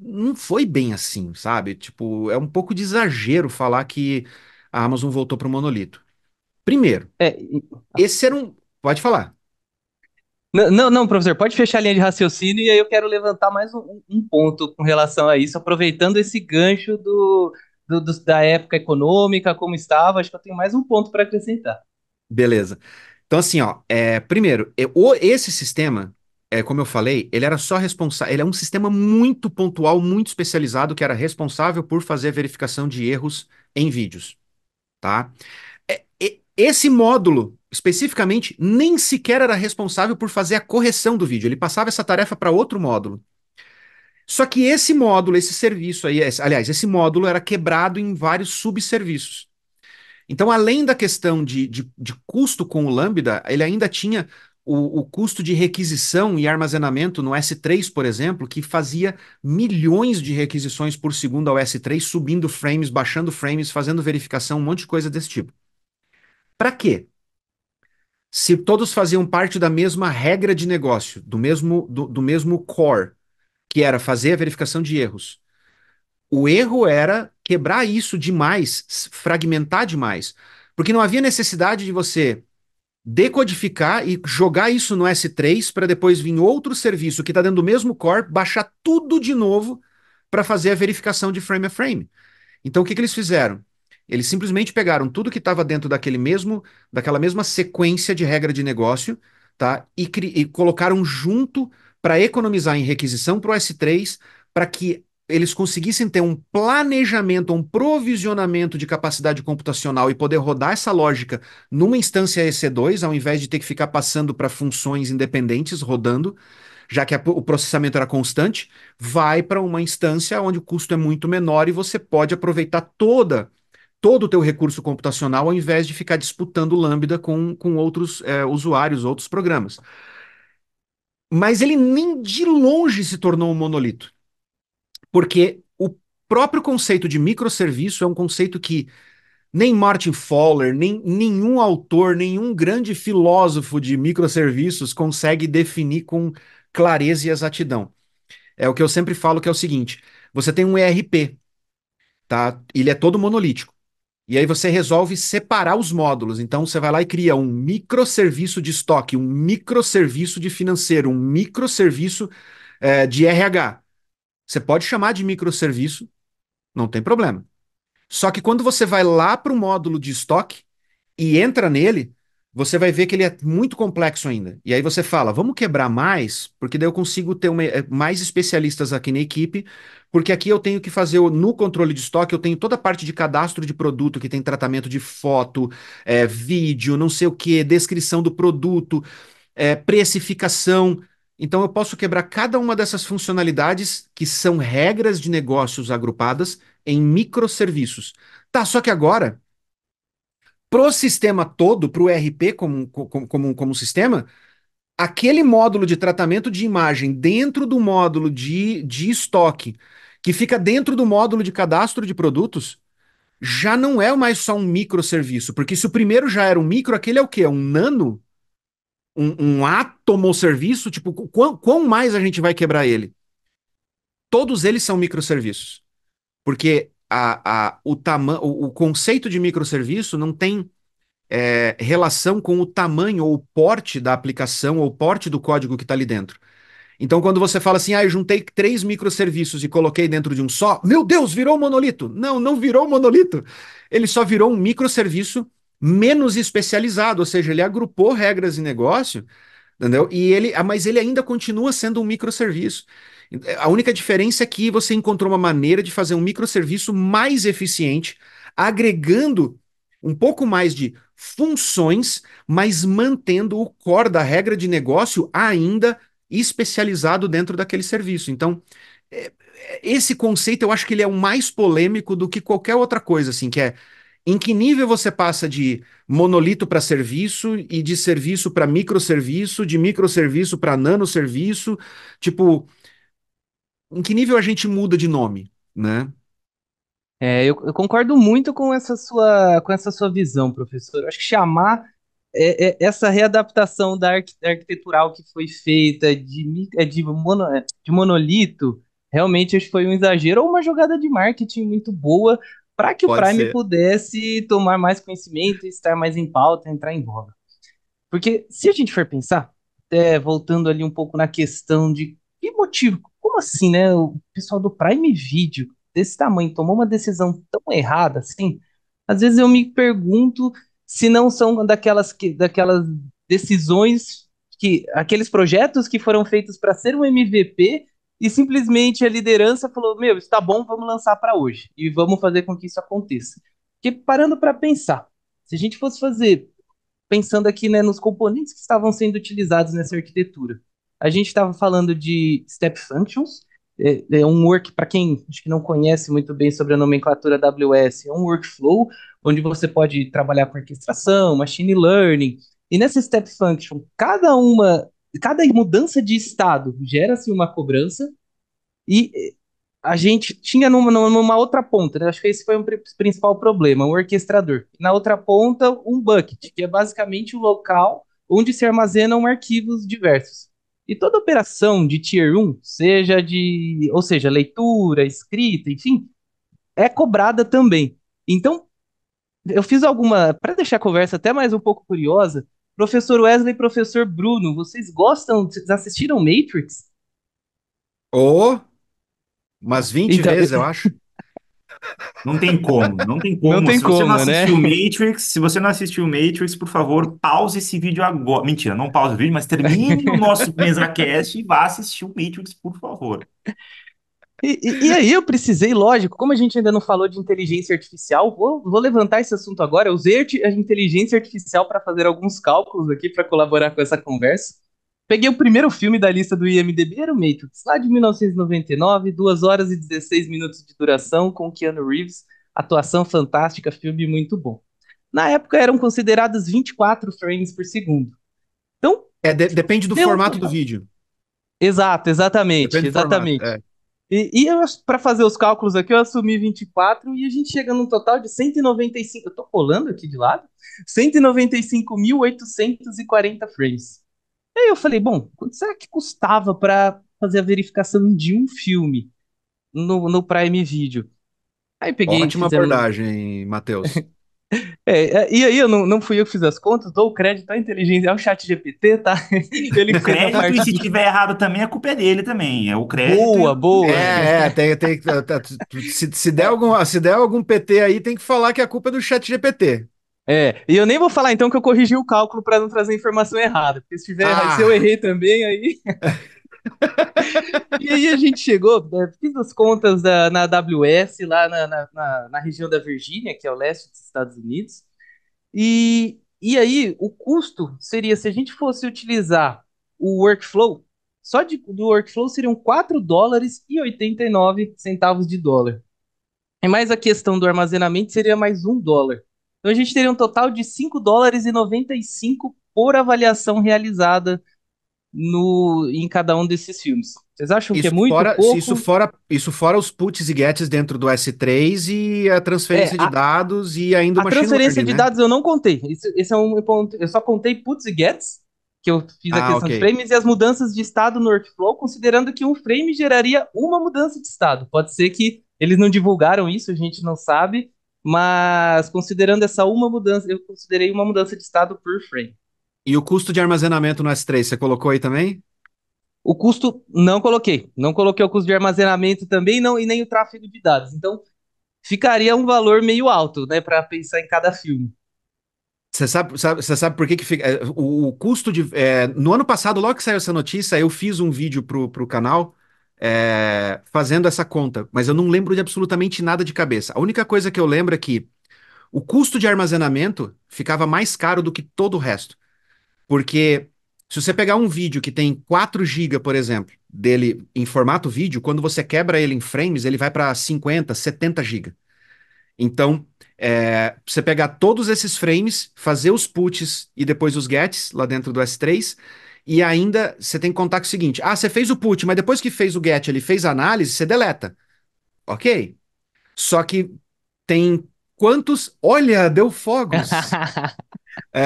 Não foi bem assim, sabe? Tipo, é um pouco de exagero falar que a Amazon voltou para o monolito. Primeiro, É, esse era um. Pode falar. não, não, professor, pode fechar a linha de raciocínio e aí eu quero levantar mais um ponto com relação a isso, aproveitando esse gancho da época econômica, como estava, acho que eu tenho mais um ponto para acrescentar. Beleza. Então, assim, ó, primeiro, esse sistema, como eu falei, ele era só responsável. Ele é um sistema muito pontual, muito especializado, que era responsável por fazer a verificação de erros em vídeos, tá? Esse módulo, especificamente, nem sequer era responsável por fazer a correção do vídeo. Ele passava essa tarefa para outro módulo. Só que esse módulo, esse serviço aí, aliás, esse módulo era quebrado em vários subserviços. Então, além da questão de custo com o Lambda, ele ainda tinha o custo de requisição e armazenamento no S3, por exemplo, que fazia milhões de requisições por segundo ao S3, subindo frames, baixando frames, fazendo verificação, um monte de coisa desse tipo. Para quê? Se todos faziam parte da mesma regra de negócio, do mesmo core, que era fazer a verificação de erros. O erro era quebrar isso demais, fragmentar demais, porque não havia necessidade de você decodificar e jogar isso no S3 para depois vir outro serviço que está dentro do mesmo core, baixar tudo de novo para fazer a verificação de frame a frame. Então, o que que eles fizeram? Eles simplesmente pegaram tudo que estava dentro daquela mesma sequência de regra de negócio, tá? E colocaram junto para economizar em requisição para o S3, para que eles conseguissem ter um planejamento, um provisionamento de capacidade computacional e poder rodar essa lógica numa instância EC2, ao invés de ter que ficar passando para funções independentes rodando, já que o processamento era constante, vai para uma instância onde o custo é muito menor e você pode aproveitar todo o teu recurso computacional ao invés de ficar disputando Lambda com outros usuários, outros programas. Mas ele nem de longe se tornou um monolito, porque o próprio conceito de microserviço é um conceito que nem Martin Fowler, nem nenhum autor, nenhum grande filósofo de microserviços consegue definir com clareza e exatidão. É o que eu sempre falo que é o seguinte: você tem um ERP, tá? Ele é todo monolítico. E aí você resolve separar os módulos. Então você vai lá e cria um microserviço de estoque, um microserviço de financeiro, um microserviço de RH. Você pode chamar de microserviço, não tem problema. Só que quando você vai lá para o módulo de estoque e entra nele, você vai ver que ele é muito complexo ainda. E aí você fala, vamos quebrar mais, porque daí eu consigo ter mais especialistas aqui na equipe, porque aqui eu tenho que fazer no controle de estoque, eu tenho toda a parte de cadastro de produto, que tem tratamento de foto, vídeo, não sei o que, descrição do produto, precificação. Então eu posso quebrar cada uma dessas funcionalidades, que são regras de negócios agrupadas, em microserviços. Tá, só que agora pro sistema todo, pro ERP como sistema, aquele módulo de tratamento de imagem dentro do módulo de estoque, que fica dentro do módulo de cadastro de produtos, já não é mais só um microserviço, porque se o primeiro já era um micro, aquele é o quê? É um nano? Um átomo serviço? Tipo, quão mais a gente vai quebrar ele? Todos eles são microserviços, porque o conceito de microserviço não tem relação com o tamanho ou o porte da aplicação ou o porte do código que está ali dentro. Então, quando você fala assim, eu juntei 3 microserviços e coloquei dentro de um só, meu Deus, virou um monolito. Não, não virou um monolito. Ele só virou um microserviço menos especializado, ou seja, ele agrupou regras de negócio, entendeu? Mas ele ainda continua sendo um microserviço. A única diferença é que você encontrou uma maneira de fazer um microserviço mais eficiente, agregando um pouco mais de funções, mas mantendo o core da regra de negócio ainda especializado dentro daquele serviço. Então, é- esse conceito eu acho que ele é o mais polêmico do que qualquer outra coisa, assim, que é em que nível você passa de monolito para serviço e de serviço para microserviço, de microserviço para nanoserviço, tipo, em que nível a gente muda de nome, né? Eu concordo muito com essa sua visão, professor. Eu acho que chamar essa readaptação arquitetural que foi feita de monolito, realmente acho que foi um exagero ou uma jogada de marketing muito boa para que o Pode Prime ser. pudesse tomar mais conhecimento, estar mais em pauta, entrar em voga. Porque se a gente for pensar, voltando ali um pouco na questão de que motivo, como assim, né? O pessoal do Prime Video desse tamanho tomou uma decisão tão errada assim? Às vezes eu me pergunto se não são daquelas decisões aqueles projetos que foram feitos para ser um MVP e simplesmente a liderança falou: Meu, está bom, vamos lançar para hoje e vamos fazer com que isso aconteça. Porque parando para pensar, se a gente fosse fazer pensando aqui, né, nos componentes que estavam sendo utilizados nessa arquitetura. A gente estava falando de step functions, é um work, para quem acho que não conhece muito bem sobre a nomenclatura AWS, é um workflow onde você pode trabalhar com orquestração, machine learning, e nessa step function, cada mudança de estado gera-se uma cobrança, e a gente tinha numa outra ponta, né? Acho que esse foi o principal problema, o orquestrador. Na outra ponta, um bucket, que é basicamente o local onde se armazenam arquivos diversos. E toda operação de Tier 1, ou seja, leitura, escrita, enfim, é cobrada também. Então, eu fiz para deixar a conversa até mais um pouco curiosa, professor Wesley e professor Bruno, vocês assistiram Matrix? Ou umas 20 Então, vezes, eu acho. Não tem como, não tem não como. tem Se você não como, né? assistiu Matrix, se você não assistiu Matrix, por favor, pause esse vídeo agora. Mentira, não pause o vídeo, mas termine o nosso MesaCast e vá assistir o Matrix, por favor. E aí eu precisei, lógico, como a gente ainda não falou de inteligência artificial, vou levantar esse assunto agora. Eu usei a inteligência artificial para fazer alguns cálculos aqui para colaborar com essa conversa. Peguei o primeiro filme da lista do IMDb, era o Matrix, lá de 1999, 2 horas e 16 minutos de duração, com Keanu Reeves, atuação fantástica, filme muito bom. Na época eram considerados 24 frames por segundo. Então, Depende do deu. formato do vídeo. Exato, exatamente, Depende do formato. exatamente. E para fazer os cálculos aqui, eu assumi 24 e a gente chega num total de 195. Eu tô rolando aqui de lado? 195.840 frames. Aí eu falei, bom, quanto será que custava para fazer a verificação de um filme no Prime Video? Aí peguei, Ótima fizemos. abordagem, Matheus. E aí eu não fui eu que fiz as contas, dou o crédito à inteligência, ao chat GPT, tá? Ele O fez a crédito, e parte. se tiver errado também, a culpa é dele também. É o crédito e Boa, a culpa boa. é. Se der algum PT aí, tem que falar que a culpa é do chat GPT. E eu nem vou falar então que eu corrigi o cálculo para não trazer informação errada, porque se tiver errado, se eu Ah, errei também, aí. E aí a gente chegou, fiz as contas na AWS, lá na região da Virgínia, que é o leste dos Estados Unidos, e aí o custo seria, se a gente fosse utilizar o workflow, do workflow seriam US$ 4,89 de dólar. E mais a questão do armazenamento seria mais US$ 1. Então a gente teria um total de US$ 5,95 por avaliação realizada em cada um desses filmes. Vocês acham que é isso muito fora, se isso pouco? fora, isso fora os puts e gets dentro do S3 e a É, transferência de a, dados e ainda o a machine transferência learning, de né? dados eu não contei. Esse é um ponto. Eu só contei puts e gets, que eu fiz a Ah, questão de ok. frames, e as mudanças de estado no workflow, considerando que um frame geraria uma mudança de estado. Pode ser que eles não divulgaram isso, a gente não sabe, mas considerando essa uma mudança, eu considerei uma mudança de estado por frame. E o custo de armazenamento no S3, você colocou aí também? O custo não coloquei. Não coloquei o custo de armazenamento também, não, e nem o tráfego de dados. Então, ficaria um valor meio alto, né, para pensar em cada filme. Você sabe por que que fica. O custo de. No ano passado, logo que saiu essa notícia, eu fiz um vídeo pro canal fazendo essa conta, mas eu não lembro de absolutamente nada de cabeça. A única coisa que eu lembro é que o custo de armazenamento ficava mais caro do que todo o resto. Porque se você pegar um vídeo que tem 4 GB, por exemplo, dele em formato vídeo, quando você quebra ele em frames, ele vai para 50, 70 GB. Então, você pegar todos esses frames, fazer os puts e depois os gets lá dentro do S3, e ainda você tem que contar com o seguinte: você fez o put, mas depois que fez o get, ele fez a análise, você deleta. Ok. Só que tem quantos. Olha, deu fogos.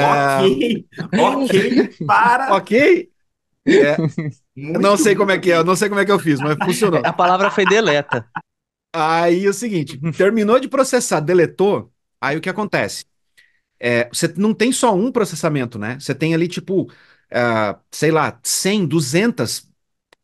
Ok, É, ok, para. ok. É, eu não Muito sei como é que é, eu bem. não sei como é que eu fiz, mas funcionou. A palavra foi deleta. Aí é o seguinte: terminou de processar, deletou. Aí o que acontece? Você não tem só um processamento, né? Você tem ali, tipo, sei lá, 100, 200,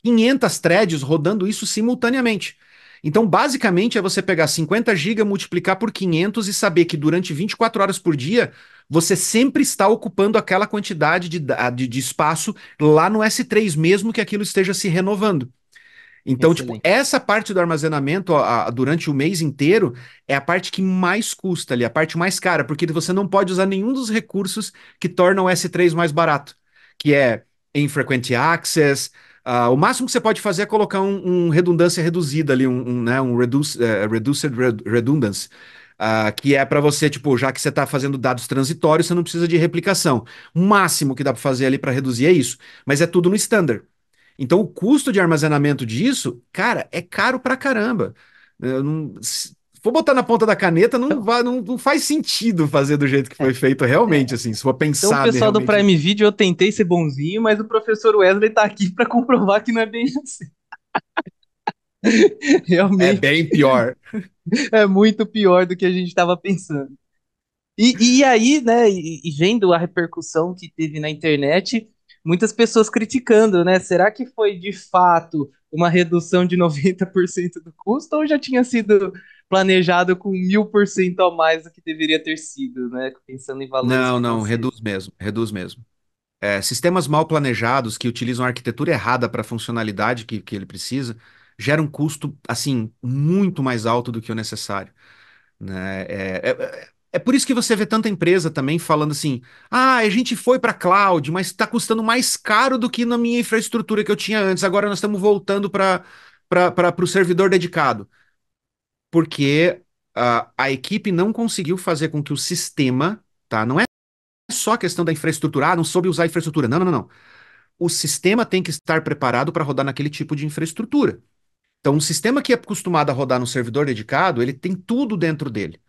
500 threads rodando isso simultaneamente. Então, basicamente, é você pegar 50 GB, multiplicar por 500 e saber que durante 24 horas por dia, você sempre está ocupando aquela quantidade de espaço lá no S3, mesmo que aquilo esteja se renovando. Então, tipo, Excelente. essa parte do armazenamento durante o mês inteiro é a parte que mais custa ali, a parte mais cara, porque você não pode usar nenhum dos recursos que tornam o S3 mais barato, que é infrequent access. O máximo que você pode fazer é colocar um redundância reduzida ali, né, reduced redundance, que é para você, tipo, já que você está fazendo dados transitórios, você não precisa de replicação. O máximo que dá para fazer ali para reduzir é isso, mas é tudo no standard. Então, o custo de armazenamento disso, cara, é caro pra caramba. Se for botar na ponta da caneta, não, Então, vai, não faz sentido fazer do jeito que foi feito realmente, assim, se for então, pensar pessoal do realmente. Prime Video, eu tentei ser bonzinho, mas o professor Wesley tá aqui para comprovar que não é bem assim. É Realmente bem pior. é muito pior do que a gente estava pensando. E aí, né, e vendo a repercussão que teve na internet, muitas pessoas criticando, né? Será que foi de fato uma redução de 90% do custo ou já tinha sido planejado com 1000% a mais do que deveria ter sido, né? Pensando em valores Não, não, financeiros. reduz mesmo, reduz mesmo. Sistemas mal planejados que utilizam a arquitetura errada para a funcionalidade que ele precisa geram um custo, assim, muito mais alto do que o necessário. Né? É por isso que você vê tanta empresa também falando assim: a gente foi para cloud, mas está custando mais caro do que na minha infraestrutura que eu tinha antes. Agora nós estamos voltando para o servidor dedicado, porque a equipe não conseguiu fazer com que o sistema, tá? Não é só a questão da infraestrutura, não soube usar a infraestrutura. Não, não, não, não. O sistema tem que estar preparado para rodar naquele tipo de infraestrutura. Então, um sistema que é acostumado a rodar no servidor dedicado, ele tem tudo dentro dele.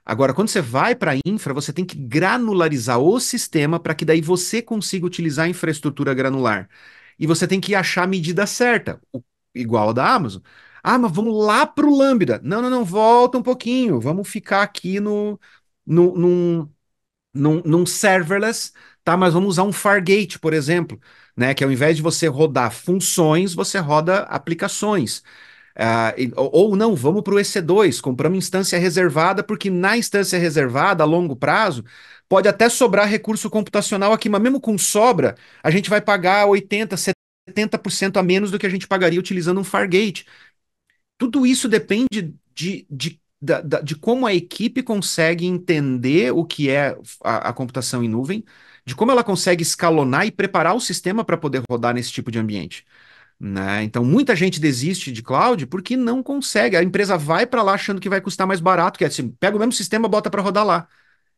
Agora, quando você vai para a infra, você tem que granularizar o sistema para que daí você consiga utilizar a infraestrutura granular. E você tem que achar a medida certa, igual a da Amazon. Mas vamos lá para o Lambda. Não, não, não, volta um pouquinho. Vamos ficar aqui num, num, num serverless, tá? Mas vamos usar um Fargate, por exemplo, né? Que ao invés de você rodar funções, você roda aplicações. Ou não, vamos para o EC2, compramos instância reservada, porque na instância reservada, a longo prazo, pode até sobrar recurso computacional aqui, mas mesmo com sobra, a gente vai pagar 80, 70% a menos do que a gente pagaria utilizando um Fargate. Tudo isso depende de como a equipe consegue entender o que é a computação em nuvem, de como ela consegue escalonar e preparar o sistema para poder rodar nesse tipo de ambiente, né? Então, muita gente desiste de cloud porque não consegue. A empresa vai para lá achando que vai custar mais barato, que é assim, pega o mesmo sistema, bota para rodar lá.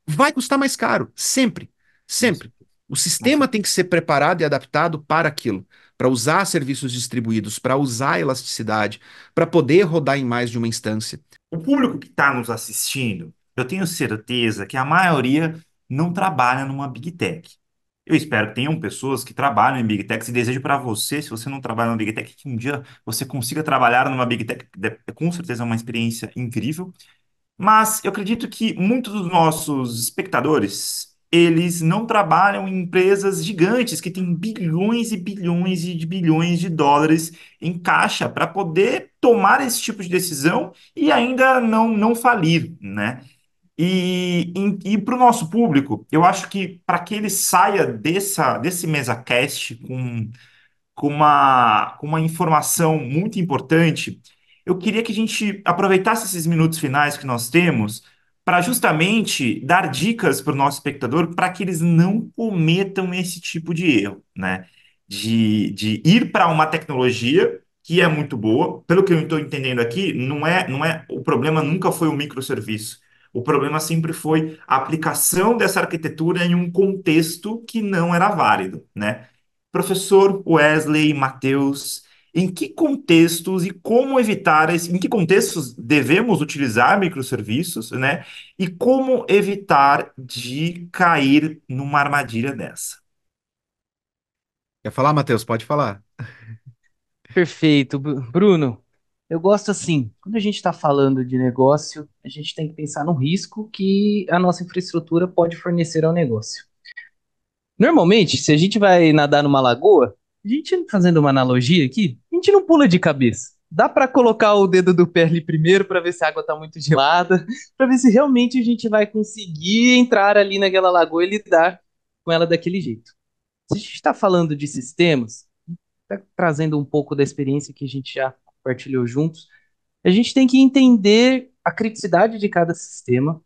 Vai custar mais caro, sempre, Com sempre. certeza. O Com sistema tem certeza. que ser preparado e adaptado para aquilo, para usar serviços distribuídos, para usar elasticidade, para poder rodar em mais de uma instância. O público que está nos assistindo, eu tenho certeza que a maioria não trabalha numa Big Tech. Eu espero que tenham pessoas que trabalham em Big Tech e desejo para você, se você não trabalha numa Big Tech, que um dia você consiga trabalhar numa Big Tech. Com certeza é uma experiência incrível. Mas eu acredito que muitos dos nossos espectadores, eles não trabalham em empresas gigantes que têm bilhões e bilhões e de bilhões de dólares em caixa para poder tomar esse tipo de decisão e ainda não falir, né? E para o nosso público, eu acho que para que ele saia desse MesaCast com uma informação muito importante, eu queria que a gente aproveitasse esses minutos finais que nós temos para justamente dar dicas para o nosso espectador para que eles não cometam esse tipo de erro, né? De ir para uma tecnologia que é muito boa. Pelo que eu estou entendendo aqui, não é, o problema nunca foi o microserviço. O problema sempre foi a aplicação dessa arquitetura em um contexto que não era válido, né? Professor Wesley Matheus, em que contextos e como evitar, em que contextos devemos utilizar microserviços, né? E como evitar de cair numa armadilha dessa? Quer falar, Matheus? Pode falar. Perfeito, Bruno. Eu gosto assim, quando a gente está falando de negócio, a gente tem que pensar no risco que a nossa infraestrutura pode fornecer ao negócio. Normalmente, se a gente vai nadar numa lagoa, a gente, fazendo uma analogia aqui, a gente não pula de cabeça. Dá para colocar o dedo do pé ali primeiro para ver se a água está muito gelada, para ver se realmente a gente vai conseguir entrar ali naquela lagoa e lidar com ela daquele jeito. Se a gente está falando de sistemas, tá trazendo um pouco da experiência que a gente já compartilhou juntos, a gente tem que entender a criticidade de cada sistema,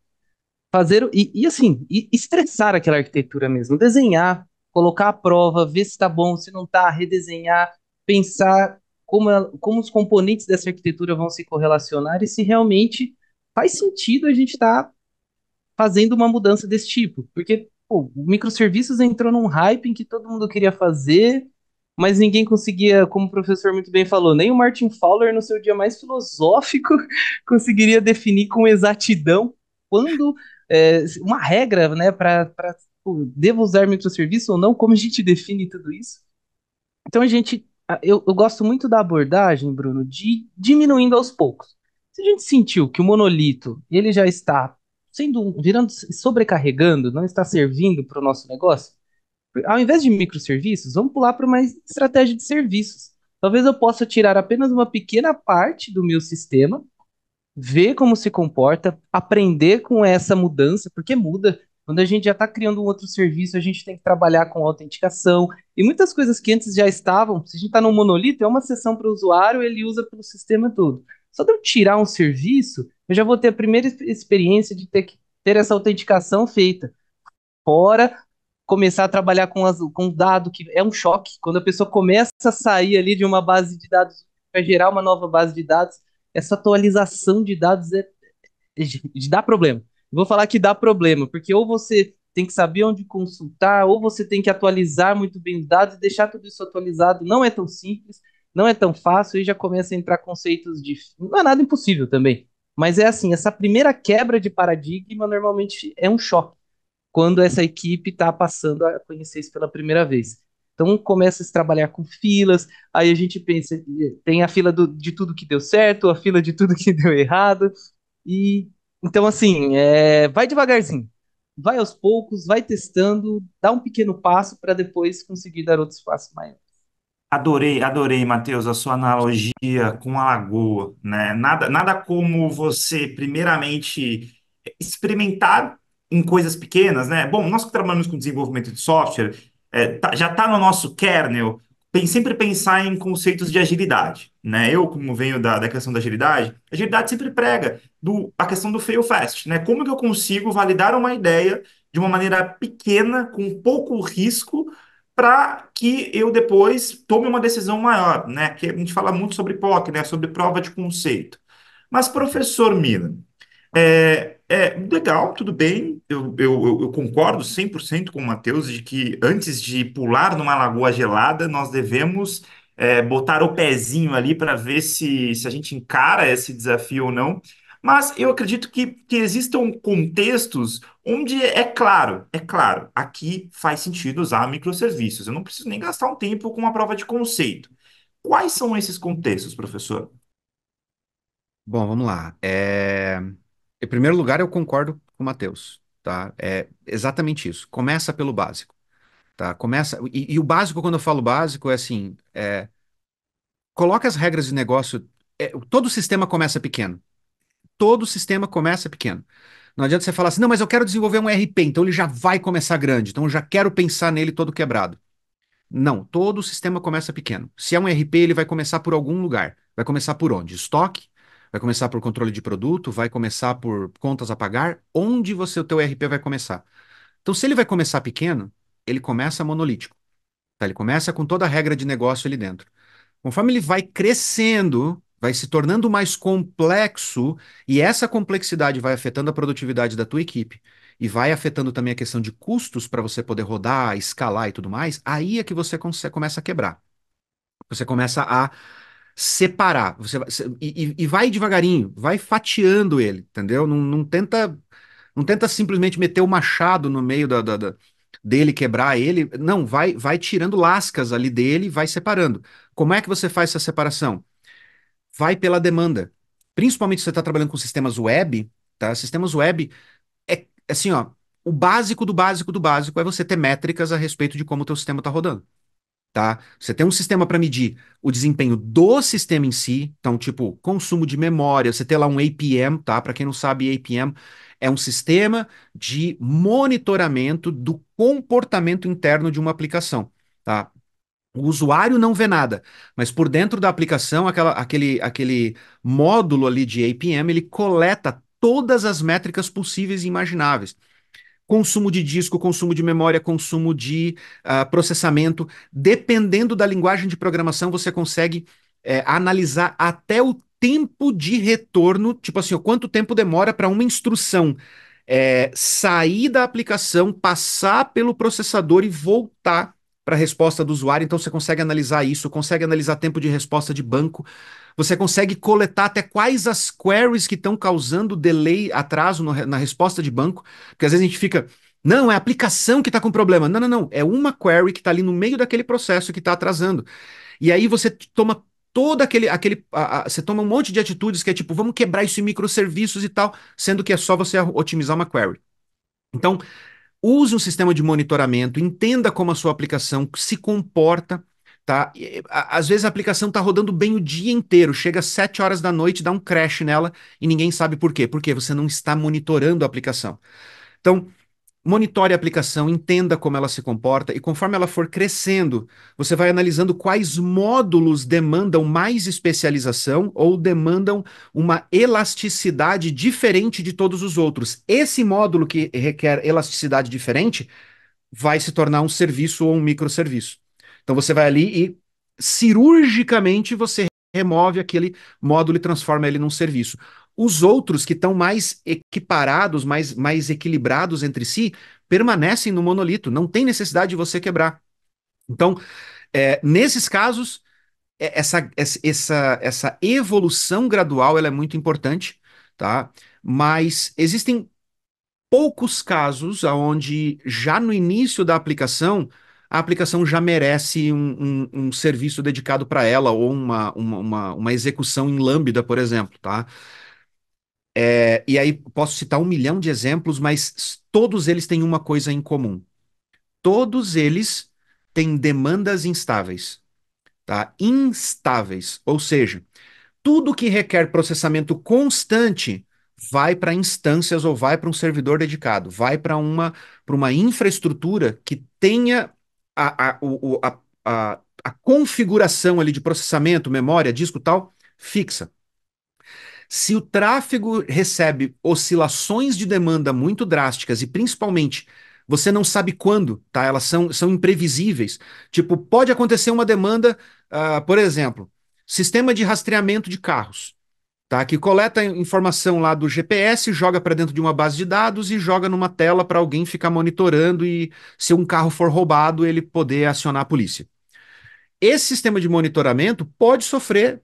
fazer assim, estressar aquela arquitetura mesmo, desenhar, colocar à prova, ver se está bom, se não está, redesenhar, pensar como os componentes dessa arquitetura vão se correlacionar e se realmente faz sentido a gente estar fazendo uma mudança desse tipo. Porque, pô, o microserviços entrou num hype em que todo mundo queria fazer, mas ninguém conseguia, como o professor muito bem falou, nem o Martin Fowler, no seu dia mais filosófico, conseguiria definir com exatidão quando uma regra, né, para devo usar microserviço ou não, como a gente define tudo isso. Então eu gosto muito da abordagem, Bruno, de diminuindo aos poucos. Se a gente sentiu que o monolito ele já está virando, sobrecarregando, não está servindo para o nosso negócio, ao invés de microserviços, vamos pular para uma estratégia de serviços. Talvez eu possa tirar apenas uma pequena parte do meu sistema, ver como se comporta, aprender com essa mudança, porque muda. Quando a gente já está criando um outro serviço, a gente tem que trabalhar com autenticação e muitas coisas que antes já estavam. Se a gente está no monolito, é uma sessão para o usuário, ele usa pelo sistema todo. Só de eu tirar um serviço, eu já vou ter a primeira experiência de ter que ter essa autenticação feita. Fora começar a trabalhar com dado, que é um choque. Quando a pessoa começa a sair ali de uma base de dados para gerar uma nova base de dados, essa atualização de dados dá problema. Vou falar que dá problema, porque ou você tem que saber onde consultar, ou você tem que atualizar muito bem os dados e deixar tudo isso atualizado. Não é tão simples, não é tão fácil, e já começa a entrar conceitos de. Não é nada impossível também. Mas é assim, essa primeira quebra de paradigma normalmente é um choque quando essa equipe está passando a conhecer isso pela primeira vez. Então começa a se trabalhar com filas, aí a gente pensa, tem a fila de tudo que deu certo, a fila de tudo que deu errado, e Então, assim, vai devagarzinho. Vai aos poucos, vai testando, dá um pequeno passo para depois conseguir dar outros passos maiores. Adorei, adorei, Matheus, a sua analogia com a lagoa, né? Nada como você, primeiramente, experimentar em coisas pequenas, né? Bom, nós que trabalhamos com desenvolvimento de software, já está no nosso kernel sempre pensar em conceitos de agilidade, né? Eu, como venho da questão da agilidade, a agilidade sempre prega a questão do fail fast, né? Como que eu consigo validar uma ideia de uma maneira pequena, com pouco risco, para que eu depois tome uma decisão maior, né? Que a gente fala muito sobre POC, né? Sobre prova de conceito. Mas, professor Mina, legal, tudo bem. Eu concordo 100% com o Matheus de que antes de pular numa lagoa gelada, nós devemos botar o pezinho ali para ver se a gente encara esse desafio ou não. Mas eu acredito que existam contextos onde é claro, aqui faz sentido usar microserviços. Eu não preciso nem gastar um tempo com uma prova de conceito. Quais são esses contextos, professor? Bom, vamos lá. Em primeiro lugar, eu concordo com o Matheus, tá? É exatamente isso. Começa pelo básico, tá? Começa e o básico, quando eu falo básico, é assim, coloca as regras de negócio. Todo sistema começa pequeno. Todo sistema começa pequeno. Não adianta você falar assim, não, mas eu quero desenvolver um RP, então ele já vai começar grande, então eu já quero pensar nele todo quebrado. Não, todo sistema começa pequeno. Se é um RP, ele vai começar por algum lugar. Vai começar por onde? Estoque? Vai começar por controle de produto? Vai começar por contas a pagar? Onde o teu RP vai começar? Então, se ele vai começar pequeno, ele começa monolítico. Tá? Ele começa com toda a regra de negócio ali dentro. Conforme ele vai crescendo, vai se tornando mais complexo, e essa complexidade vai afetando a produtividade da tua equipe e vai afetando também a questão de custos para você poder rodar, escalar e tudo mais, aí é que você começa a quebrar. Você começa a separar. E vai devagarinho, vai fatiando ele, entendeu? Não tenta simplesmente meter o machado no meio dele, quebrar ele. Não, vai tirando lascas ali dele e vai separando. Como é que você faz essa separação? Vai pela demanda. Principalmente se você está trabalhando com sistemas web, tá? Sistemas web é assim, ó. O básico do básico do básico é você ter métricas a respeito de como o teu sistema está rodando. Tá? Você tem um sistema para medir o desempenho do sistema em si, então, tipo, consumo de memória, você tem lá um APM, tá? Para quem não sabe, APM é um sistema de monitoramento do comportamento interno de uma aplicação, tá? O usuário não vê nada, mas por dentro da aplicação, aquele módulo ali de APM, ele coleta todas as métricas possíveis e imagináveis. Consumo de disco, consumo de memória, consumo de processamento. Dependendo da linguagem de programação, você consegue analisar até o tempo de retorno, tipo assim, ó, quanto tempo demora para uma instrução sair da aplicação, passar pelo processador e voltar para a resposta do usuário. Então você consegue analisar isso, consegue analisar tempo de resposta de banco, você consegue coletar até quais as queries que estão causando delay, atraso na resposta de banco, porque às vezes a gente fica, não, é a aplicação que está com problema. Não, não, não. É uma query que está ali no meio daquele processo que está atrasando. E aí você toma todo você toma um monte de atitudes que é tipo, vamos quebrar isso em microserviços e tal, sendo que é só você otimizar uma query. Então, use um sistema de monitoramento, entenda como a sua aplicação se comporta, tá? Às vezes a aplicação está rodando bem o dia inteiro, chega às 7 horas da noite, dá um crash nela e ninguém sabe por quê. Porque você não está monitorando a aplicação. Então, monitore a aplicação, entenda como ela se comporta e conforme ela for crescendo, você vai analisando quais módulos demandam mais especialização ou demandam uma elasticidade diferente de todos os outros. Esse módulo que requer elasticidade diferente vai se tornar um serviço ou um microserviço. Então você vai ali e cirurgicamente você remove aquele módulo e transforma ele num serviço. Os outros que estão mais equiparados, mais equilibrados entre si, permanecem no monolito, não tem necessidade de você quebrar. Então, nesses casos, essa evolução gradual ela é muito importante, tá? Mas existem poucos casos onde já no início da aplicação, a aplicação já merece um serviço dedicado para ela ou uma execução em Lambda, por exemplo, tá? E aí posso citar um milhão de exemplos, mas todos eles têm uma coisa em comum. Todos eles têm demandas instáveis, tá? Instáveis, ou seja, tudo que requer processamento constante vai para instâncias ou vai para um servidor dedicado, vai para uma infraestrutura que tenha a configuração ali de processamento, memória, disco e tal, fixa. Se o tráfego recebe oscilações de demanda muito drásticas e principalmente você não sabe quando, tá? Elas são imprevisíveis. Tipo, pode acontecer uma demanda, por exemplo, sistema de rastreamento de carros, tá? Que coleta informação lá do GPS, joga para dentro de uma base de dados e joga numa tela para alguém ficar monitorando e se um carro for roubado, ele poder acionar a polícia. Esse sistema de monitoramento pode sofrer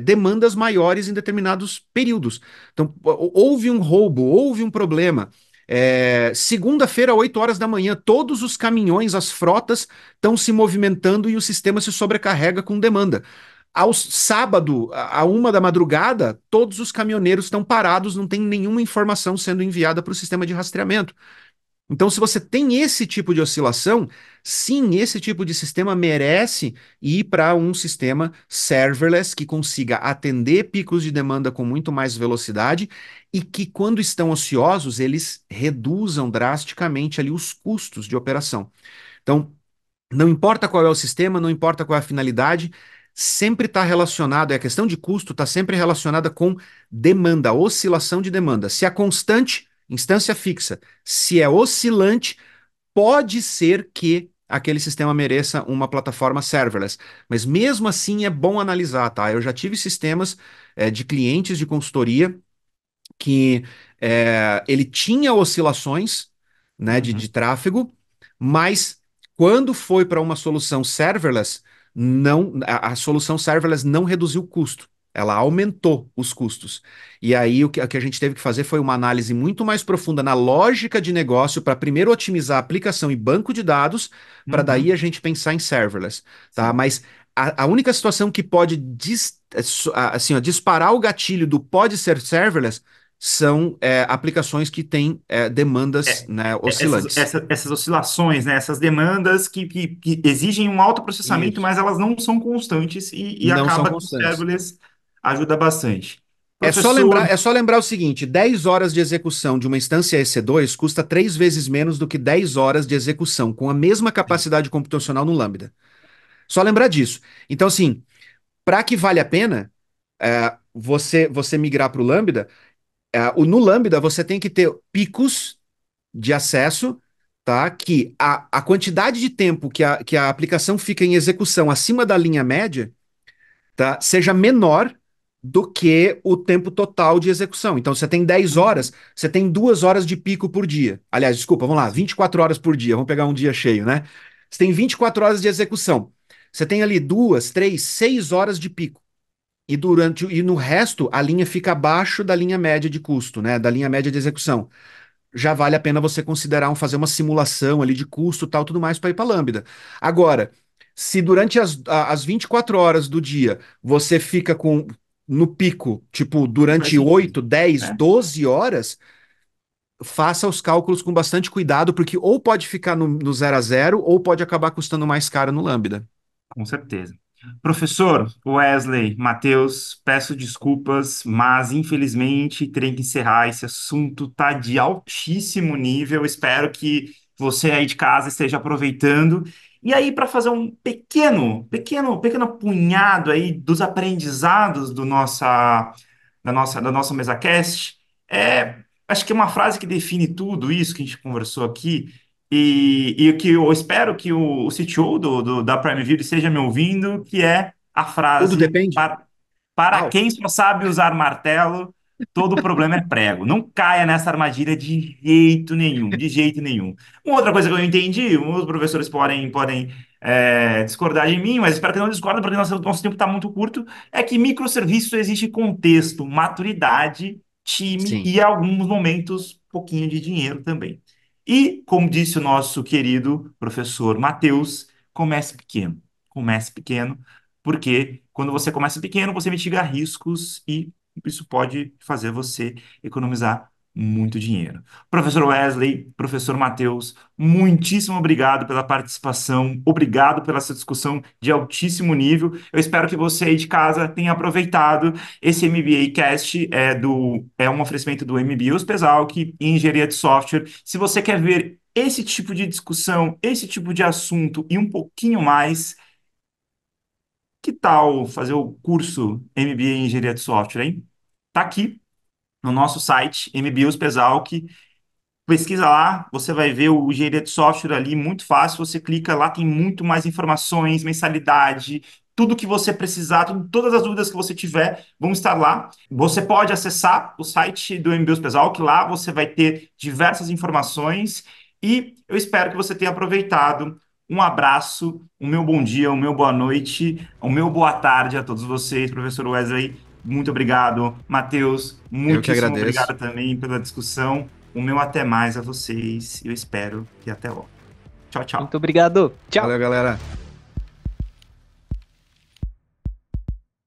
demandas maiores em determinados períodos. Então, houve um roubo, houve um problema. Segunda-feira, 8 horas da manhã, todos os caminhões, as frotas estão se movimentando e o sistema se sobrecarrega com demanda. Ao sábado, à 1 da madrugada, todos os caminhoneiros estão parados, não tem nenhuma informação sendo enviada para o sistema de rastreamento. Então, se você tem esse tipo de oscilação, sim, esse tipo de sistema merece ir para um sistema serverless que consiga atender picos de demanda com muito mais velocidade e que, quando estão ociosos, eles reduzam drasticamente ali os custos de operação. Então, não importa qual é o sistema, não importa qual é a finalidade, sempre está relacionado, a questão de custo está sempre relacionada com demanda, oscilação de demanda. Se é constante, instância fixa. Se é oscilante, pode ser que aquele sistema mereça uma plataforma serverless. Mas mesmo assim é bom analisar, tá? Eu já tive sistemas de clientes de consultoria que ele tinha oscilações, né, de Uhum. tráfego, mas quando foi para uma solução serverless, não, a solução serverless não reduziu o custo. Ela aumentou os custos. E aí o que a gente teve que fazer foi uma análise muito mais profunda na lógica de negócio para primeiro otimizar a aplicação e banco de dados, para daí a Uhum. gente pensar em serverless, tá? Sim. Mas a única situação que pode assim, ó, disparar o gatilho do pode ser serverless são aplicações que têm demandas, É, né, essas, oscilantes. essas oscilações, né, essas demandas que exigem um alto processamento, Isso. mas elas não são constantes e Não são acaba que o constantes. serverless ajuda bastante. É só lembrar, Professor, é só lembrar o seguinte: 10 horas de execução de uma instância EC2 custa 3 vezes menos do que 10 horas de execução com a mesma capacidade computacional no Lambda. Só lembrar disso. Então, assim, para que vale a pena você migrar para o Lambda, no Lambda você tem que ter picos de acesso, tá? Que a quantidade de tempo que a aplicação fica em execução acima da linha média, tá? Seja menor do que o tempo total de execução. Então, você tem 10 horas, Uhum. você tem 2 horas de pico por dia. Aliás, desculpa, vamos lá, Sim. 24 horas por dia, vamos pegar um dia cheio, né? Você tem 24 horas de execução. Você tem ali 2, 3, 6 horas de pico. E no resto, a linha fica abaixo da linha média de custo, né? Da linha média de execução. Já vale a pena você considerar fazer uma simulação ali de custo, tal, tudo mais para ir para Lambda. Agora, se durante as 24 horas do dia você fica no pico, tipo, Faz durante sentido. 8, 10, É, 12 horas, faça os cálculos com bastante cuidado, porque ou pode ficar no 0 a 0 ou pode acabar custando mais caro no Lambda. com certeza. Professor Wesley, Matheus, peço desculpas, mas infelizmente terei que encerrar. Esse assunto tá de altíssimo nível. Espero que você aí de casa esteja aproveitando. E aí, para fazer um pequeno apunhado aí dos aprendizados da nossa MesaCast, acho que é uma frase que define tudo isso que a gente conversou aqui. E o que eu espero que o CTO da Prime Video esteja me ouvindo, que é a Tudo frase depende. para Au. quem só sabe usar martelo, todo problema é prego. Não caia nessa armadilha de jeito nenhum, de jeito nenhum. Uma outra coisa que eu entendi, os professores podem discordar de mim, mas espero que não discordem, porque nosso tempo está muito curto, é que microserviços existe contexto, maturidade, time Sim. e, em alguns momentos, pouquinho de dinheiro também. E, como disse o nosso querido professor Matheus, comece pequeno. Comece pequeno, porque quando você começa pequeno, você mitiga riscos e isso pode fazer você economizar muito dinheiro. Professor Wesley, professor Matheus, muitíssimo obrigado pela participação, obrigado pela essa discussão de altíssimo nível. Eu espero que você aí de casa tenha aproveitado. Esse MBA Cast é um oferecimento do MBA Uspezalc e Engenharia de Software. Se você quer ver esse tipo de discussão, esse tipo de assunto e um pouquinho mais, que tal fazer o curso MBA em Engenharia de Software, hein? Tá aqui no nosso site, MBA Uspezalc. Pesquisa lá, você vai ver o engenharia de software ali, muito fácil. Você clica lá, tem muito mais informações, mensalidade, tudo que você precisar, todas as dúvidas que você tiver vão estar lá. Você pode acessar o site do MBA Pessoal, que lá você vai ter diversas informações. E eu espero que você tenha aproveitado. Um abraço, o meu bom dia, o meu boa noite, o meu boa tarde a todos vocês, professor Wesley. Muito obrigado, Matheus. Eu que Muitíssimo agradeço. obrigado também pela discussão. O meu até mais a vocês. Eu espero que até logo. Tchau, Muito tchau. obrigado. Valeu, Tchau. galera.